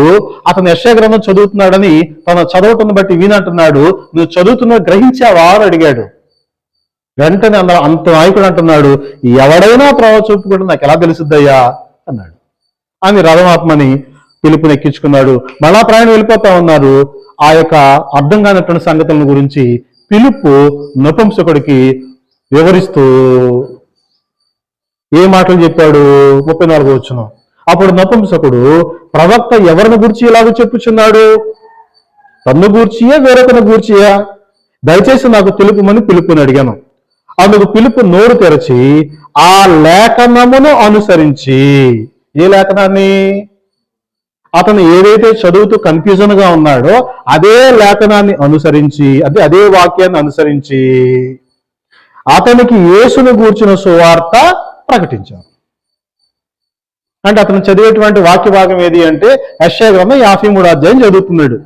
అతను యెషయా గ్రంథం చదువుతున్నాడని తన చదవటం బట్టి వీనంటున్నాడు, నువ్వు చదువుతున్నా గ్రహించావా అని అడిగాడు. వెంటనే అంత నాయకుడు అంటున్నాడు, ఎవడైనా త్రోవ చూపుకుంటే నాకు ఎలా తెలుసుద్దయ్యా అన్నాడు. అని రథమాత్మని పిలుపుని ఎక్కించుకున్నాడు. మళ్ళా ప్రయాణం వెళ్ళిపోతా ఉన్నారు. ఆ యొక్క అర్థం కానటువంటి సంగతుల గురించి పిలుపు నపుంసకుడికి వివరిస్తూ ఏ మాటలు చెప్పాడు, 34వ వచనం. అప్పుడు నపుంసకుడు ప్రవక్త ఎవరిని గూర్చి ఇలాగ చెప్పుచున్నాడు, తన్ను గూర్చియా వేరొకరిని గూర్చియా, దయచేసి నాకు తెలుపుమని పిలుపుని అడిగాను. అందుకు పిలుపు నోరు తెరచి ఆ లేఖనమును అనుసరించి, ఏ లేఖనాన్ని, అతను ఏదైతే చదువుతూ కన్ఫ్యూజన్ గా ఉన్నాడో అదే లేఖనాన్ని అనుసరించి, అదే వాక్యాన్ని అనుసరించి అతనికి యేసును గూర్చిన సువార్త ప్రకటించారు. అంటే అతను చదివేటువంటి వాక్య భాగం ఏది అంటే యెషయా గ్రంథం 53వ అధ్యాయం చదువుతున్నాడు.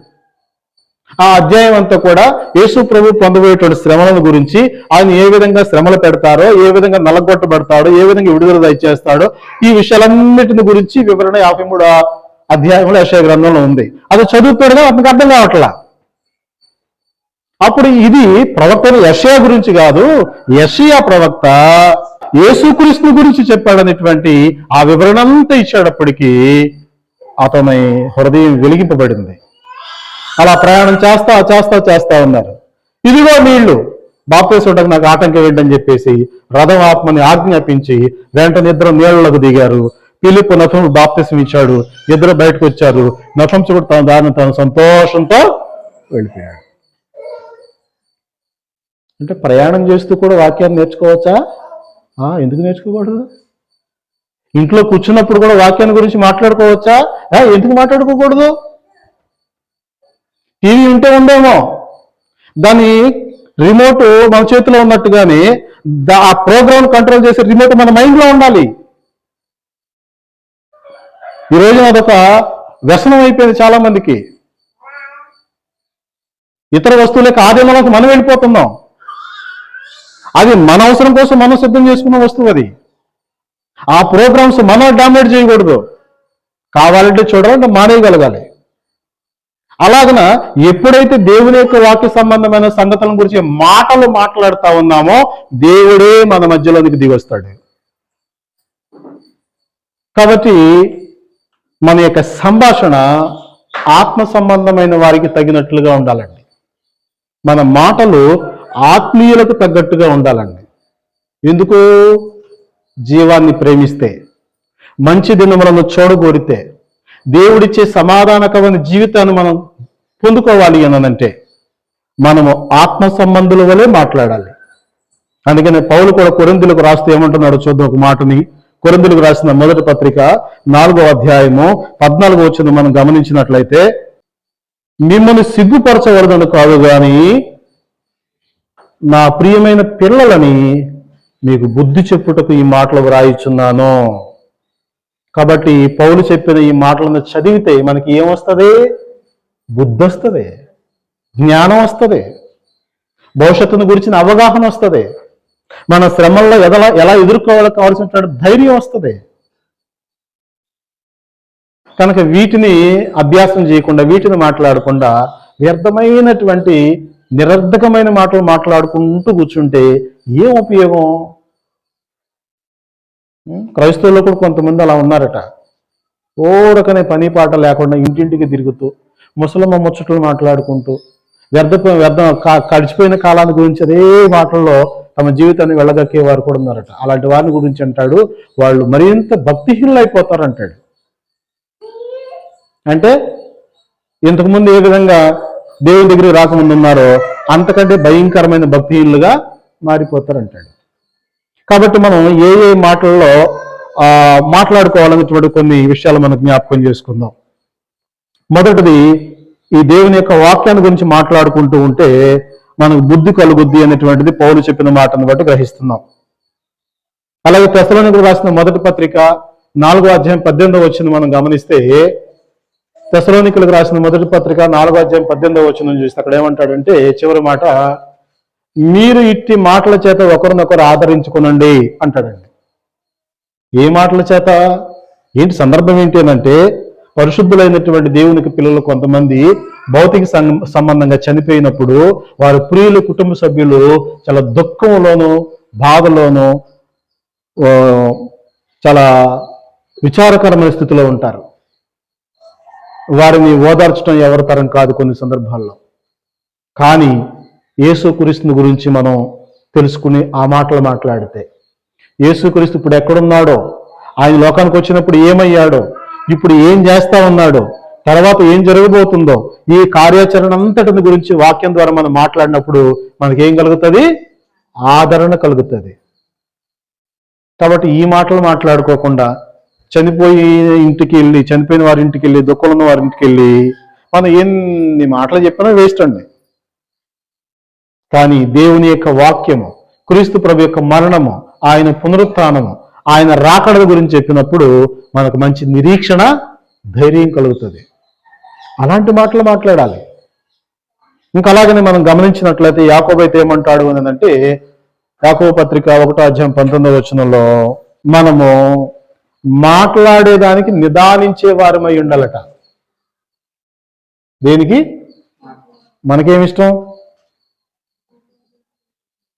ఆ అధ్యాయం అంతా కూడా యేసు ప్రభు పొందబోయేటువంటి శ్రమలను గురించి, ఆయన ఏ విధంగా శ్రమలు పెడతారో, ఏ విధంగా నలగొట్టబడతాడో, ఏ విధంగా విడుదల దయచేస్తాడో, ఈ విషయాలన్నిటిని గురించి వివరణ 53వ అధ్యాయంలో యెషయా గ్రంథంలో ఉంది. అది చదువుతాడుగా అతనికి అర్థం కావట్లా. అప్పుడు ఇది ప్రవక్త యెషయా గురించి కాదు, యెషయా ప్రవక్త యేసుక్రీస్తు గురించి చెప్పాడనేటువంటి ఆ వివరణ అంతా ఇచ్చేటప్పటికీ అతని హృదయం వెలిగింపబడింది. అలా ప్రయాణం చేస్తా ఉన్నారు. ఇదిగో నీళ్లు, బాప్తీసుండకు నాకు ఆటంకం ఏంటని చెప్పేసి రథం ఆత్మని ఆజ్ఞాపించి వెంటనే ఇద్దరు నీళ్లకు దిగారు. పిలుపు నపుంసకుడు బాప్తిసం ఇచ్చాడు. ఇద్దరు బయటకు వచ్చారు. నపుంసకుడు తన దారిని తన సంతోషంతో వెళ్ళిపోయాడు. అంటే ప్రయాణం చేస్తూ కూడా వాక్యాన్ని నేర్చుకోవచ్చా? ఎందుకు నేర్చుకోకూడదు? ఇంట్లో కూర్చున్నప్పుడు కూడా వాక్యాన్ని గురించి మాట్లాడుకోవచ్చా? ఎందుకు మాట్లాడుకోకూడదు? టీవీ ఉంటే ఉండేమో, దాని రిమోట్ మన చేతిలో ఉన్నట్టుగానే ఆ ప్రోగ్రామ్ కంట్రోల్ చేసే రిమోట్ మన మైండ్లో ఉండాలి. ఈరోజు అదొక వ్యసనం అయిపోయింది చాలా మందికి. ఇతర వస్తువులకు ఆధీనంలోకి మనం వెళ్ళిపోతున్నాం. అది మన అవసరం కోసం మనం సిద్ధం చేసుకున్న వస్తువు. అది ఆ ప్రోగ్రామ్స్ మనం డామినేట్ చేయకూడదు. కావాలంటే చూడాలంటే మానేయగలగాలి. అలాగన ఎప్పుడైతే దేవుని యొక్క వాక్య సంబంధమైన సంగతుల గురించి మాటలు మాట్లాడుతూ ఉన్నామో దేవుడే మన మధ్యలోనికి దిగొస్తాడు. కాబట్టి మన యొక్క సంభాషణ ఆత్మ సంబంధమైన వారికి తగినట్లుగా ఉండాలండి. మన మాటలు ఆత్మీయులకు తగ్గట్టుగా ఉండాలండి. ఎందుకు? జీవాన్ని ప్రేమిస్తే, మంచి దినములను చూడగోరితే, దేవుడిచ్చే సమాధానకరమైన జీవితాన్ని మనం పొందుకోవాలి అనంటే మనము ఆత్మ సంబంధుల వలె మాట్లాడాలి. అందుకని పౌలు కూడా కొరింథీయులకు రాస్తూ ఏమంటున్నాడో చూద్దాం ఒక మాటని. కొరింథీయులకు రాసిన మొదటి పత్రిక 4వ అధ్యాయము 14వ వచనం మనం గమనించినట్లయితే, మిమ్మల్ని సిగ్గుపరచవలదని కాదు గాని నా ప్రియమైన పిల్లలని మీకు బుద్ధి చెప్పుటకు ఈ మాటలు వ్రాయిచున్నాను. కాబట్టి పౌలు చెప్పిన ఈ మాటలను చదివితే మనకి ఏమొస్తుంది? బుద్ధి వస్తుంది, జ్ఞానం వస్తుంది, భవిష్యత్తును గురించిన అవగాహన వస్తుంది, మన శ్రమల్లో ఎలా ఎదుర్కోవాలో కావాల్సినటువంటి ధైర్యం వస్తుంది. కనుక వీటిని అభ్యాసం చేయకుండా, వీటిని మాట్లాడకుండా వ్యర్థమైనటువంటి నిరర్ధకమైన మాటలు మాట్లాడుకుంటూ కూర్చుంటే ఏం ఉపయోగం? క్రైస్తవుల్లో కూడా కొంతమంది అలా ఉన్నారట. ఓరకనే పని పాట లేకుండా ఇంటింటికి తిరుగుతూ ముసలమ్మ ముచ్చట్లు మాట్లాడుకుంటూ గడిచిపోయిన కాలాన్ని గురించి అదే మాటల్లో తమ జీవితాన్ని వెళ్ళగక్కే వారు కూడా ఉన్నారట. అలాంటి వారిని గురించి అంటాడు, వాళ్ళు మరింత భక్తిహీనులు అయిపోతారు అంటాడు. అంటే ఇంతకుముందు ఏ విధంగా దేవుని దగ్గరికి రాకముందు ఉన్నారో అంతకంటే భయంకరమైన భక్తిహీనులుగా మారిపోతారంటాడు. కాబట్టి మనం ఏ మాటల్లో మాట్లాడుకోవాలనేటువంటి కొన్ని విషయాలు మనం జ్ఞాపకం చేసుకుందాం. మొదటిది, ఈ దేవుని యొక్క వాక్యాన్ని గురించి మాట్లాడుకుంటూ ఉంటే మనకు బుద్ధి కలుగుద్ది అనేటువంటిది పౌలు చెప్పిన మాటను బట్టి గ్రహిస్తున్నాం. అలాగే తెస్సలోనికీయులకు రాసిన మొదటి పత్రిక 4వ అధ్యాయం 18వ వచనం మనం గమనిస్తే, తెస్సలోనికీయులకు రాసిన మొదటి పత్రిక 4వ అధ్యాయం 18వ వచనం చూస్తే అక్కడ ఏమంటాడంటే, చివరి మాట, మీరు ఇట్టి మాటల చేత ఒకరినొకరు ఆదరించుకునండి అంటాడండి. ఏ మాటల చేత? ఏంటి సందర్భం ఏంటి అంటే, పరిశుద్ధులైనటువంటి దేవునికి పిల్లలు కొంతమంది భౌతిక సంబంధంగా చనిపోయినప్పుడు వారి ప్రియులు, కుటుంబ సభ్యులు చాలా దుఃఖంలోనూ బాధలోనూ చాలా విచారకరమైన స్థితిలో ఉంటారు. వారిని ఓదార్చడం ఎవరి తరం కాదు కొన్ని సందర్భాల్లో. కానీ యేసుక్రీస్తుని గురించి మనం తెలుసుకుని ఆ మాటలు మాట్లాడితే, యేసుక్రీస్తు ఇప్పుడు ఎక్కడున్నాడో, ఆయన లోకానికి వచ్చినప్పుడు ఏమయ్యాడో, ఇప్పుడు ఏం చేస్తా ఉన్నాడో, తర్వాత ఏం జరగబోతుందో, ఈ కార్యాచరణ అంతటిని గురించి వాక్యం ద్వారా మనం మాట్లాడినప్పుడు మనకేం కలుగుతుంది? ఆదరణ కలుగుతుంది. కాబట్టి ఈ మాటలు మాట్లాడుకోకుండా చనిపోయిన వారి ఇంటికి వెళ్ళి దుఃఖంలో ఉన్న వారి ఇంటికి వెళ్ళి మనం ఎన్ని మాటలు చెప్పినా వేస్ట్ అండి. కానీ దేవుని యొక్క వాక్యము, క్రీస్తు ప్రభు యొక్క మరణము, ఆయన పునరుత్థానము, ఆయన రాకడ గురించి చెప్పినప్పుడు మనకు మంచి నిరీక్షణ, ధైర్యం కలుగుతుంది. అలాంటి మాటలు మాట్లాడాలి. ఇంకా అలాగనే మనం గమనించినట్లయితే యాకోబు అయితే ఏమంటాడు అని అంటే, యాకోబు పత్రిక 1వ అధ్యాయం 19వ వచనంలో మనము మాట్లాడేదానికి నిదానించే వారమై ఉండాలట. దేనికి? మనకేమిష్టం?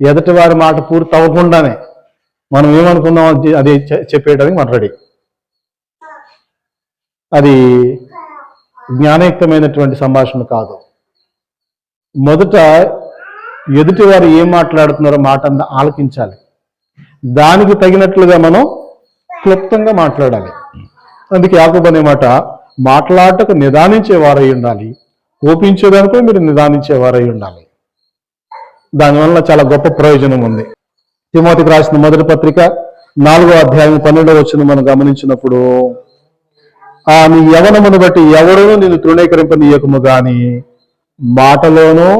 ఎదుటి వారి మాట పూర్తి అవ్వకుండానే మనం ఏమనుకుందాం అది చెప్పేయడానికి మనం రెడీ. అది జ్ఞానయుక్తమైనటువంటి సంభాషణ కాదు. మొదట ఎదుటి వారు ఏం మాట్లాడుతున్నారో మాట అంతా ఆలకించాలి. దానికి తగినట్లుగా మనం క్లుప్తంగా మాట్లాడాలి. అందుకే యాకోబు అనే మాట, మాట్లాడటకు నిదానించేవారై ఉండాలి, కోపించేదానిపై మీరు నిదానించేవారై ఉండాలి. దానివల్ల చాలా గొప్ప ప్రయోజనం ఉంది. తిమోతికి రాసిన మొదటి పత్రిక 4వ అధ్యాయం 12వ వచనం మనం గమనించినప్పుడు, నీ యవనమును బట్టి ఎవరునూ నిన్ను తృణీకరింపనీయకము గాని మాటలోనూ,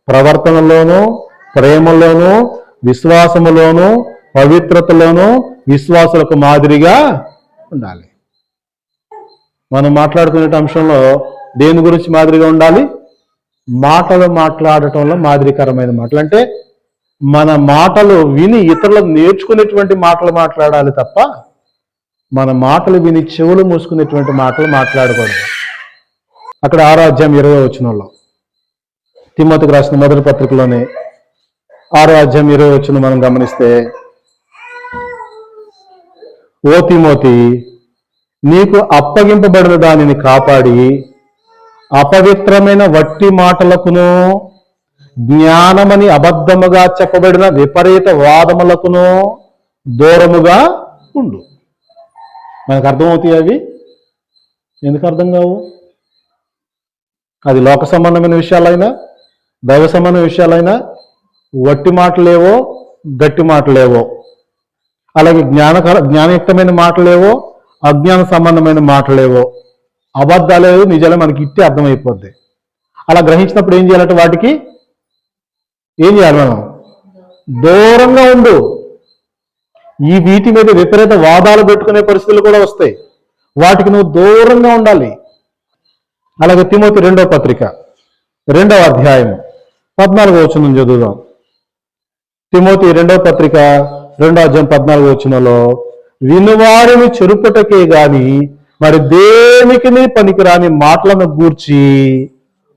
ప్రవర్తనలోనూ, ప్రేమలోనూ, విశ్వాసములోనూ, పవిత్రతలోనూ విశ్వాసులకు మాదిరిగా ఉండాలి. మనం మాట్లాడుకునే అంశంలో దేని గురించి మాదిరిగా ఉండాలి? మాటలు మాట్లాడటంలో మాదిరికరమైన మాటలు. అంటే మన మాటలు విని ఇతరులకు నేర్చుకునేటువంటి మాటలు మాట్లాడాలి తప్ప మన మాటలు విని చెవులు మూసుకునేటువంటి మాటలు మాట్లాడకూడదు. అక్కడ 6వ అధ్యాయం 20వ వచనంలో, తిమోతికి రాసిన మొదటి పత్రికలోనే 6వ అధ్యాయం 20వ వచనం మనం గమనిస్తే, ఓ తిమోతి, నీకు అప్పగింపబడిన దానిని కాపాడి అపవిత్రమైన వట్టి మాటలకును, జ్ఞానమని అబద్ధముగా చెప్పబడిన విపరీత వాదములకును దూరముగా ఉండు. మనకు అర్థమవుతాయి అవి? ఎందుకు అర్థం కావు? అది లోక సంబంధమైన విషయాలైనా, దైవ సంబంధమైన విషయాలైనా, వట్టి మాటలేవో, గట్టి మాటలేవో, అలాగే జ్ఞానయుక్తమైన మాటలేవో, అజ్ఞాన సంబంధమైన మాటలేవో, అబద్ధాలేవో, నిజాలే మనకి ఇట్టే అర్థమైపోద్ది. అలా గ్రహించినప్పుడు ఏం చేయాలంటే వాటికి ఏం చేయాలి? మనం దూరంగా ఉండు. ఈ వీటి మీద విపరీత వాదాలు పెట్టుకునే పరిస్థితులు కూడా వస్తాయి. వాటికి నువ్వు దూరంగా ఉండాలి. అలాగే తిమోతి 2వ పత్రిక 2వ అధ్యాయం 14వ వచనం చదువుదాం. తిమోతి 2వ పత్రిక 2వ అధ్యాయం 14వ వచనంలో, వినువారిని చెరుపుటకే గాని మరి దేనికి పనికిరాని మాటలను గూర్చి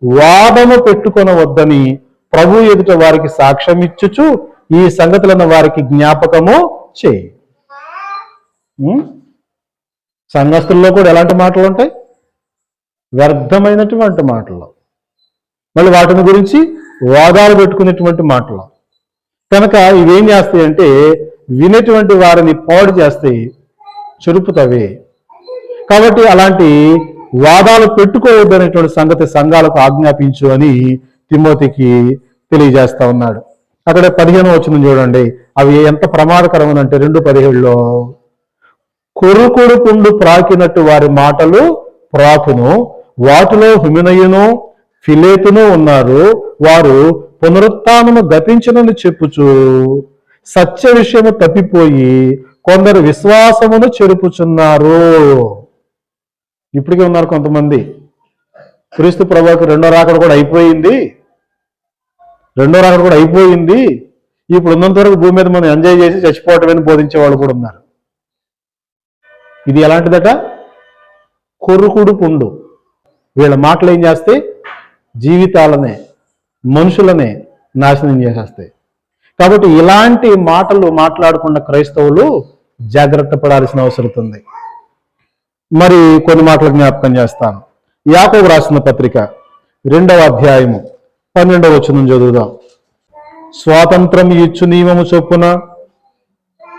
వాదము పెట్టుకొనవద్దని ప్రభు ఎదుట వారికి సాక్ష్యం ఇచ్చుచు ఈ సంగతులను వారికి జ్ఞాపకము చేయి. సంఘస్థుల్లో కూడా ఎలాంటి మాటలు ఉంటాయి? వ్యర్థమైనటువంటి మాటలు, మళ్ళీ వాటిని గురించి వాదాలు పెట్టుకునేటువంటి మాటలు. కనుక ఇవేం చేస్తాయి అంటే వినేటువంటి వారిని పాడు చేస్తాయి, చెరుపుతవి. కాబట్టి అలాంటి వాదాలు పెట్టుకోవద్దనేటువంటి సంగతి సంఘాలకు ఆజ్ఞాపించు అని తిమోతికి తెలియజేస్తా ఉన్నాడు. అక్కడ 15వ వచనం చూడండి, అవి ఎంత ప్రమాదకరమనంటే 2:17లో, కొరుకుడు పుండు ప్రాకినట్టు వారి మాటలు ప్రాకును, వాటిలో హిమెనయును ఫిలేతును ఉన్నారు. వారు పునరుత్థానము గతించునని చెప్పుచు సత్య విషయము తప్పిపోయి కొందరు విశ్వాసమును చెరుపుచున్నారు. ఇప్పటికే ఉన్నారు కొంతమంది. క్రీస్తు ప్రభువుకి రెండో రాకడ కూడా అయిపోయింది, ఇప్పుడు ఉన్నంత వరకు భూమి మీద మనం ఎంజాయ్ చేసి చచ్చిపోవటమని బోధించే వాళ్ళు కూడా ఉన్నారు. ఇది ఎలాంటిదట? కొరుకుడు పుండు. వీళ్ళ మాటలు ఏం చేస్తాయి? జీవితాలనే, మనుషులనే నాశనం చేసేస్తాయి. కాబట్టి ఇలాంటి మాటలు మాట్లాడకుండా క్రైస్తవులు జాగ్రత్త పడాల్సిన అవసరం ఉంది. మరి కొన్ని మాటలు జ్ఞాపకం చేస్తాను. యాకోబు రాసిన పత్రిక 2వ అధ్యాయము 12వ వచనం చదువుదాం. స్వాతంత్రం ఇచ్చు నియమము చొప్పున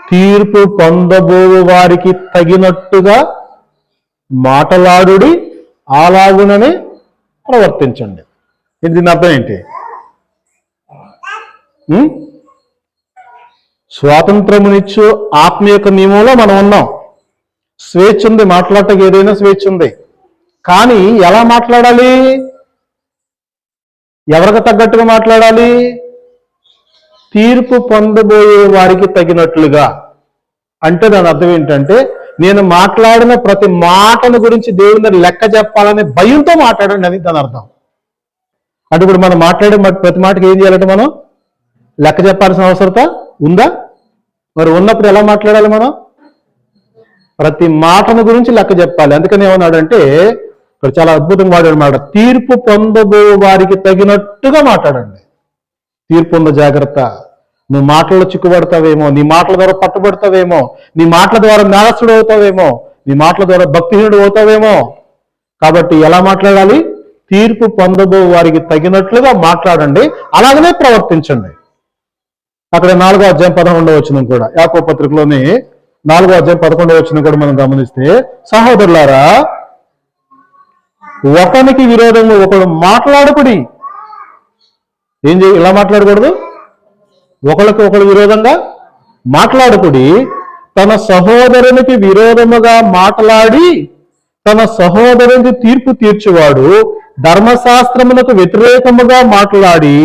తీర్పు పొందబోవు వారికి తగినట్టుగా మాటలాడుడి, అలాగుననే ప్రవర్తించండి. దీని అర్థం ఏంటి? స్వాతంత్రమునిచ్చు ఆత్మీయ నియమంలో మనం ఉన్నాం. స్వేచ్ఛ ఉంది, మాట్లాడటానికి ఏదైనా స్వేచ్ఛ ఉంది. కానీ ఎలా మాట్లాడాలి? ఎవరికి తగ్గట్టుగా మాట్లాడాలి? తీర్పు పొందబోయే వారికి తగినట్లుగా. అంటే దాని అర్థం ఏంటంటే, నేను మాట్లాడిన ప్రతి మాటను గురించి దేవుని లెక్క చెప్పాలనే భయంతో మాట్లాడండి అని దాని అర్థం. అంటే ఇప్పుడు మనం మాట్లాడే ప్రతి మాటకి ఏం చేయాలంటే మనం లెక్క చెప్పాల్సిన అవసరత ఉందా? మరి ఉన్నప్పుడు ఎలా మాట్లాడాలి? మనం ప్రతి మాటను గురించి లెక్క చెప్పాలి. అందుకని ఏమన్నాడంటే, ఇక్కడ చాలా అద్భుతంగా వాడాడు మాట, తీర్పు పొందబో వారికి తగినట్టుగా మాట్లాడండి. తీర్పు ఉందో జాగ్రత్త. నువ్వు మాటల్లో చిక్కుబడతావేమో, నీ మాటల ద్వారా పట్టుబడతావేమో, నీ మాటల ద్వారా నేరస్తుడు అవుతావేమో, నీ మాటల ద్వారా భక్తిహీనుడు అవుతావేమో. కాబట్టి ఎలా మాట్లాడాలి? తీర్పు పొందబో వారికి తగినట్లుగా మాట్లాడండి, అలాగనే ప్రవర్తించండి. అక్కడ 4వ అధ్యాయం 11వ వచనం కూడా, యాకోబు పత్రికలోని 4వ అధ్యాయం 11వ వచనం కూడా మనం గమనిస్తే, సహోదరులారా, ఒకనికి విరోధంగా ఒకడు మాట్లాడకుడి. ఇలా మాట్లాడకూడదు. ఒకరికి ఒకరు విరోధంగా మాట్లాడకుడి. తన సహోదరునికి విరోధముగా మాట్లాడి తన సహోదరునికి తీర్పు తీర్చువాడు ధర్మశాస్త్రమునకు వ్యతిరేకముగా మాట్లాడి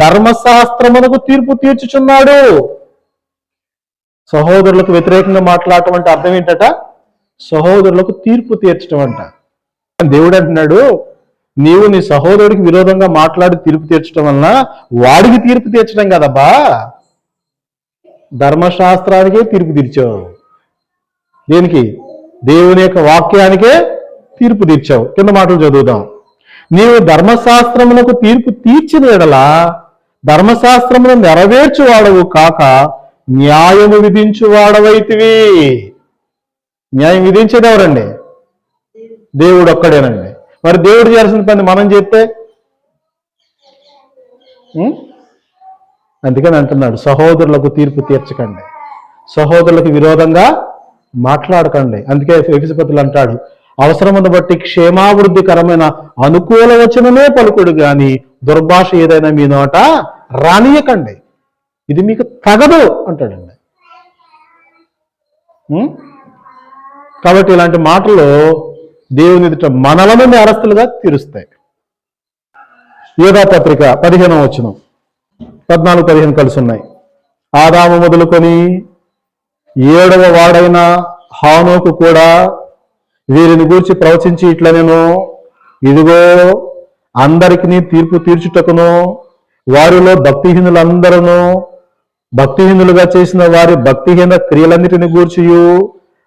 ధర్మశాస్త్రమునకు తీర్పు తీర్చుచున్నాడు. సహోదరులకు వ్యతిరేకంగా మాట్లాడటం అంటే అర్థం ఏంటట? సహోదరులకు తీర్పు తీర్చడం అంట. దేవుడు అంటున్నాడు, నీవు నీ సహోదరుడికి విరోధంగా మాట్లాడి తీర్పు తీర్చడం వలన వాడికి తీర్పు తీర్చడం కదబ్బా, ధర్మశాస్త్రానికే తీర్పు తీర్చావు. దేనికి? దేవుని యొక్క వాక్యానికే తీర్పు తీర్చావు. కింద మాటలు చదువుదాం. నీవు ధర్మశాస్త్రములకు తీర్పు తీర్చిన ఎడల ధర్మశాస్త్రమును నెరవేర్చువాడవు కాక న్యాయము విధించువాడవైతివి. న్యాయం విధించేది ఎవరండి? దేవుడు ఒక్కడేనండి. మరి దేవుడు చేయాల్సిన పని మనం చేస్తే, అందుకని అంటున్నాడు, సహోదరులకు తీర్పు తీర్చకండి, సహోదరులకు విరోధంగా మాట్లాడకండి. అందుకే ఎఫెసు పత్రికలో అంటాడు, అవసరమును బట్టి క్షేమాభివృద్ధికరమైన అనుకూల వచనమే పలుకుడు గాని దుర్భాష ఏదైనా మీ నోట రానియకండి, ఇది మీకు తగదు అంటాడండి. కాబట్టి ఇలాంటి మాటలు దేవుని ఎదుట మనలను నేరస్తులుగా తీరుస్తాయి. యోధా పత్రిక 15వ వచనం, 14-15 కలిసి ఉన్నాయి. ఆదాము మొదలుకొని ఏడవ వాడైన హానోకు కూడా వీరిని గూర్చి ప్రవచించి ఇట్లా నేను, ఇదిగో అందరికి తీర్పు తీర్చుటకును వారిలో భక్తిహీనులందరూ భక్తిహీనులుగా చేసిన వారి భక్తిహీన క్రియలన్నిటిని గూర్చియు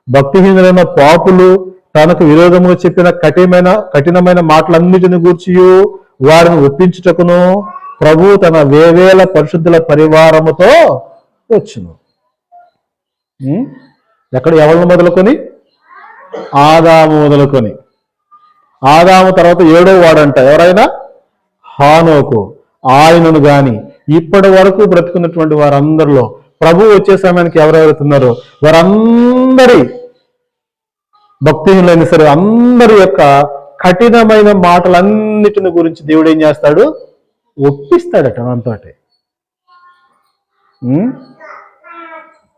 భక్తిహీనులైన పాపులు తనకు విరోధముగా చెప్పిన కఠినమైన మాటలన్నిటిని గూర్చియు వారిని ఒప్పించుటకును ప్రభు తన వేవేల పరిశుద్ధుల పరివారముతో వచ్చును. ఎక్కడ ఎవరిని మొదలుకొని? ఆదాము మొదలుకొని. ఆదాము తర్వాత ఏడో వాడంట ఎవరైనా? హానోకు. ఆయనను గాని ఇప్పటి వరకు బ్రతుకున్నటువంటి వారందరిలో ప్రభు వచ్చే సమయానికి ఎవరెవరుతున్నారో వారందరి భక్తిహీనులైన సరే అందరి యొక్క కఠినమైన మాటలన్నిటిని గురించి దేవుడు ఏం చేస్తాడు? ఒప్పిస్తాడట మనతోటి.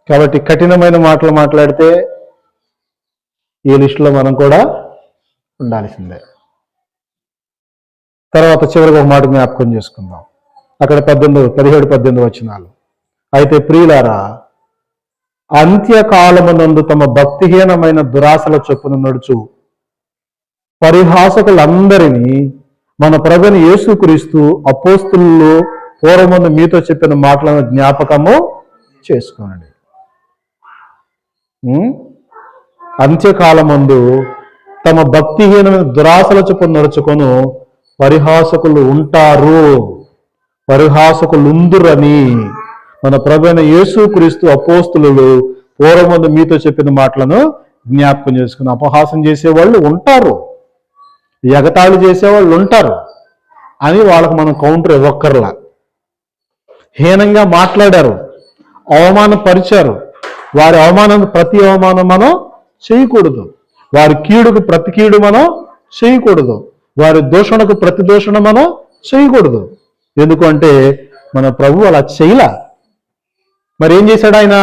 కాబట్టి కఠినమైన మాటలు మాట్లాడితే ఈ లిస్టులో మనం కూడా ఉండాల్సిందే. తర్వాత చివరిగా ఒక మాట జ్ఞాపకం చేసుకుందాం. అక్కడ 17-18 వచనాలు. అయితే ప్రియులారా, అంత్యకాలమునందు తమ భక్తిహీనమైన దురాశల చొప్పున నడుచు పరిహాసకులందరినీ మన ప్రభుని యేసుక్రీస్తు అపోస్తులు పూర్వముందు మీతో చెప్పిన మాటలను జ్ఞాపకము చేసుకోనండి. అంత్యకాలమందు తమ భక్తిహీనమైన దురాశల చొప్పున నడుచుకొను పరిహాసకులు ఉంటారు, పరిహాసకులుందురని మన ప్రభువైన యేసుక్రీస్తు అపోస్తులు పూర్వముందు మీతో చెప్పిన మాటలను జ్ఞాపకం చేసుకుని. అపహాసం చేసేవాళ్ళు ఉంటారు, ఎగతాళి చేసేవాళ్ళు ఉంటారు అని వాళ్ళకు మనం కౌంటర్ ఇవ్వక్కర్లా. హీనంగా మాట్లాడారు, అవమానపరిచారు, వారి అవమానానికి ప్రతి అవమానం మనం చేయకూడదు, వారి కీడుకు ప్రతి కీడు మనం చేయకూడదు, వారి దూషణకు ప్రతి దూషణ మనం చేయకూడదు. ఎందుకంటే మన ప్రభు అలా చేయలా. మరి ఏం చేశాడు ఆయన?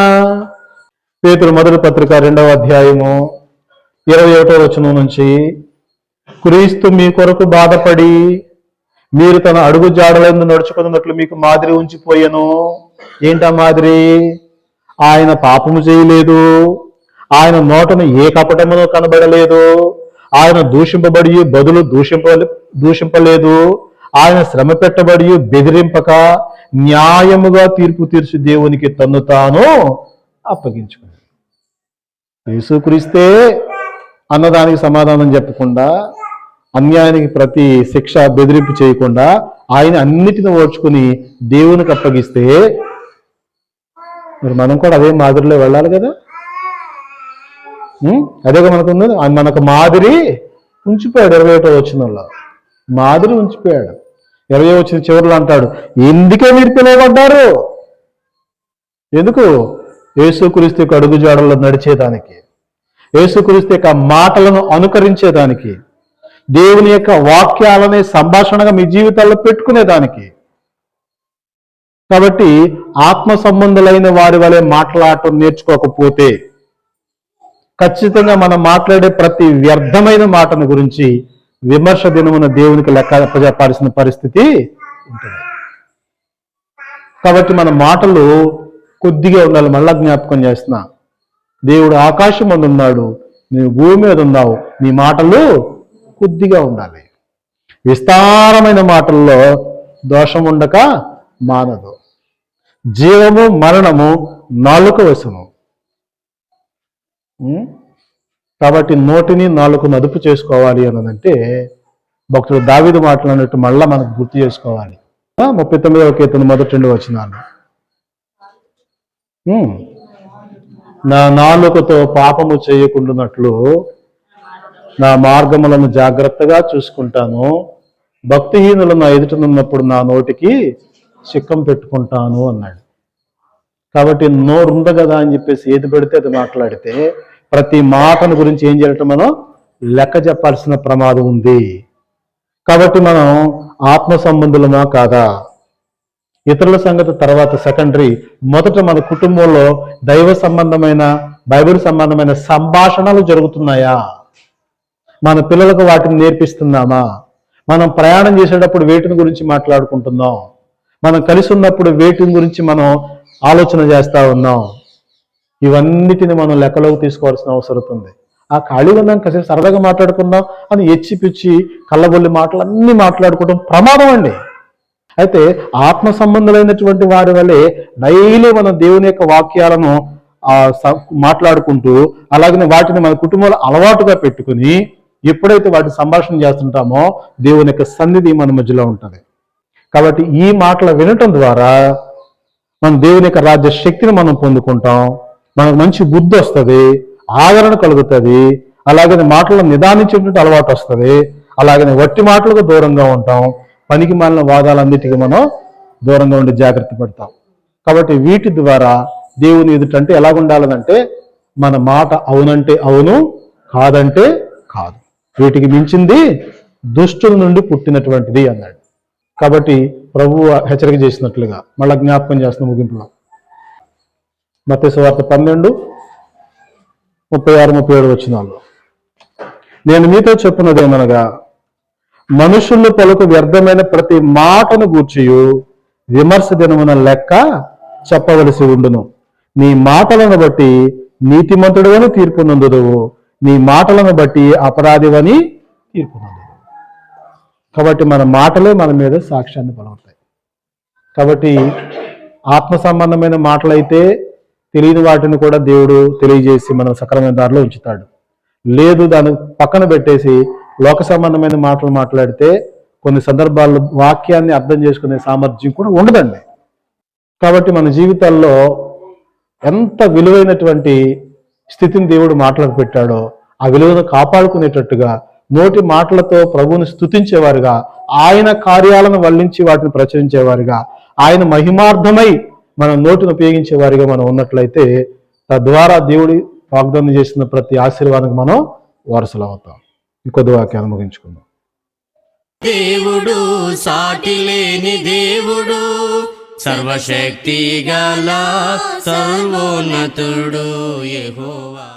పేతురు మొదటి పత్రిక 2వ అధ్యాయము 21వ వచనం నుంచి, క్రీస్తు మీ కొరకు బాధపడి మీరు తన అడుగు జాడలందు నడుచుకున్నట్లు మీకు మాదిరి ఉంచిపోయాను. ఏంటా మాదిరి? ఆయన పాపము చేయలేదు, ఆయన నోటను ఏ కపటమునో కనబడలేదు, ఆయన దూషింపబడి బదులు దూషింపలేదు, ఆయన శ్రమ పెట్టబడి బెదిరింపక న్యాయముగా తీర్పు తీర్చి దేవునికి తన్ను తాను అప్పగించుకున్నాడు. యేసుక్రీస్తే అన్నదానికి సమాధానం చెప్పకుండా, అన్యాయానికి ప్రతి శిక్ష బెదిరింపు చేయకుండా ఆయన అన్నిటిని ఓర్చుకుని దేవునికి అప్పగిస్తే మరి మనం కూడా అదే మాదిరిలో వెళ్ళాలి కదా. అదేగా మనకుంది. మనకు మాదిరి ఉంచిపోయాడు. 21వ వచనంలో మాదిరి ఉంచిపోయాడు. 20వ వచనం చివరిలో అంటాడు, ఎందుకే మీరు పిలువబడ్డారు? ఎందుకు? యేసుక్రీస్తు యొక్క అడుగు జాడల్లో నడిచేదానికి, యేసుక్రీస్తు యొక్క మాటలను అనుకరించేదానికి, దేవుని యొక్క వాక్యాలనే సంభాషణగా మీ జీవితాల్లో పెట్టుకునేదానికి. కాబట్టి ఆత్మ సంబంధులైన వారి వలె మాట్లాడటం నేర్చుకోకపోతే ఖచ్చితంగా మనం మాట్లాడే ప్రతి వ్యర్థమైన మాటను గురించి విమర్శ దినమున దేవునికి లెక్క అప్పజెప్పాల్సిన పరిస్థితి ఉంటుంది. కాబట్టి మన మాటలు కొద్దిగా ఉండాలి. మళ్ళా జ్ఞాపకం చేస్తున్నా, దేవుడు ఆకాశం మీద ఉన్నాడు, నీవు భూమి మీద ఉన్నావు, నీ మాటలు కొద్దిగా ఉండాలి. విస్తారమైన మాటల్లో దోషం ఉండక మానదు. జీవము మరణము నాలుక వశము. కాబట్టి నోటిని నాలుకను అదుపు చేసుకోవాలి అనంటే భక్తుడు దావీదు మాట్లాడినట్టు మళ్ళా మనకు గుర్తు చేసుకోవాలి. 39వ కీర్తన మొదటి 2 వచనాలు, నా నాలుకతో పాపము చేయకుండానట్లు నా మార్గములను జాగ్రత్తగా చూసుకుంటాను, భక్తిహీనులు నా ఎదుటనున్నప్పుడు నా నోటికి చిక్కం పెట్టుకుంటాను అన్నాడు. కాబట్టి నోరుంది కదా అని చెప్పేసి ఏది పెడితే అది మాట్లాడితే ప్రతి మాటను గురించి ఏం చేయటం మనం లెక్క చెప్పాల్సిన ప్రమాదం ఉంది. కాబట్టి మనం ఆత్మ సంబంధులమా కాదా? ఇతరుల సంగతి తర్వాత సెకండరీ. మొదట మన కుటుంబంలో దైవ సంబంధమైన బైబిల్ సంబంధమైన సంభాషణలు జరుగుతున్నాయా? మన పిల్లలకు వాటిని నేర్పిస్తున్నామా? మనం ప్రయాణం చేసేటప్పుడు వేటిని గురించి మాట్లాడుకుంటున్నాం? మనం కలిసి ఉన్నప్పుడు వేటిని గురించి మనం ఆలోచన చేస్తా ఉన్నాం? ఇవన్నిటిని మనం లెక్కలోకి తీసుకోవాల్సిన అవసరం ఉంది. ఆ ఖాళీగా ఉన్నాం కాసేపు సరదాగా మాట్లాడుకుందాం అని ఎచ్చి పిచ్చి కళ్ళబొల్లి మాటలు అన్నీ మాట్లాడుకోవడం ప్రమాదం అండి. అయితే ఆత్మ సంబంధులైనటువంటి వారి వల్లే డైలీ మనం దేవుని యొక్క వాక్యాలను మాట్లాడుకుంటూ అలాగనే వాటిని మన కుటుంబంలో అలవాటుగా పెట్టుకుని ఎప్పుడైతే వాటిని సంభాషణ చేస్తుంటామో దేవుని యొక్క సన్నిధి మన మధ్యలో ఉంటుంది. కాబట్టి ఈ మాటలు వినటం ద్వారా మనం దేవుని యొక్క రాజ్య శక్తిని మనం పొందుకుంటాం, మనకు మంచి బుద్ధి వస్తుంది, ఆదరణ కలుగుతుంది, అలాగనే మాటలను నిదానించేటువంటి అలవాటు వస్తుంది, అలాగనే వట్టి మాటలకు దూరంగా ఉంటాం, పనికి మాలిన వాదాలన్నిటికీ మనం దూరంగా ఉండి జాగ్రత్త పడతాం. కాబట్టి వీటి ద్వారా దేవుని ఎదుటంటే ఎలాగుండాలనంటే మన మాట అవునంటే అవును, కాదంటే కాదు, వీటికి మించింది దుష్టుల నుండి పుట్టినటువంటిది అన్నాడు. కాబట్టి ప్రభువు హెచ్చరిక చేసినట్లుగా మళ్ళా జ్ఞాపకం చేస్తున్న ముగింపులో మత్తయి సువార్త 12:36-37 వచనాల్లో, నేను మీతో చెప్పున్నదేమనగా మనుషులు పలుకు వ్యర్థమైన ప్రతి మాటను గూర్చియు విమర్శ దినమున లెక్క చెప్పవలసి ఉండును. నీ మాటలను బట్టి నీతిమంతుడు అని తీర్పు నొందుదువు, నీ మాటలను బట్టి అపరాధివని తీర్పు నొందుదువు. కాబట్టి మన మాటలే మన మీద సాక్ష్యాన్ని పలుకుతాయి. కాబట్టి ఆత్మ సంబంధమైన మాటలైతే తెలియని వాటిని కూడా దేవుడు తెలియజేసి మనం సక్రమైన దారిలో ఉంచుతాడు. లేదు దాన్ని పక్కన పెట్టేసి లోక సంబంధమైన మాటలు మాట్లాడితే కొన్ని సందర్భాల్లో వాక్యాన్ని అర్థం చేసుకునే సామర్థ్యం కూడా ఉండదండి. కాబట్టి మన జీవితాల్లో ఎంత విలువైనటువంటి స్థితిని దేవుడు మాటలకు పెట్టాడో ఆ విలువను కాపాడుకునేటట్టుగా నోటి మాటలతో ప్రభువుని స్తుతించేవారుగా, ఆయన కార్యాలను వల్లించి వాటిని ప్రచురించేవారుగా, ఆయన మహిమార్థమై మనం నోటిని ఉపయోగించేవారిగా మనం ఉన్నట్లయితే తద్వారా దేవుడి వాగ్దానం చేసిన ప్రతి ఆశీర్వాదానికి మనం వారసులు అవుతాం. ఇంకొద్ది వాక్యాన్ని ముగించుకుందాం. దేవుడు సాటి లేని దేవుడు, సర్వశక్తి గల సర్వోన్నతుడు యెహోవా.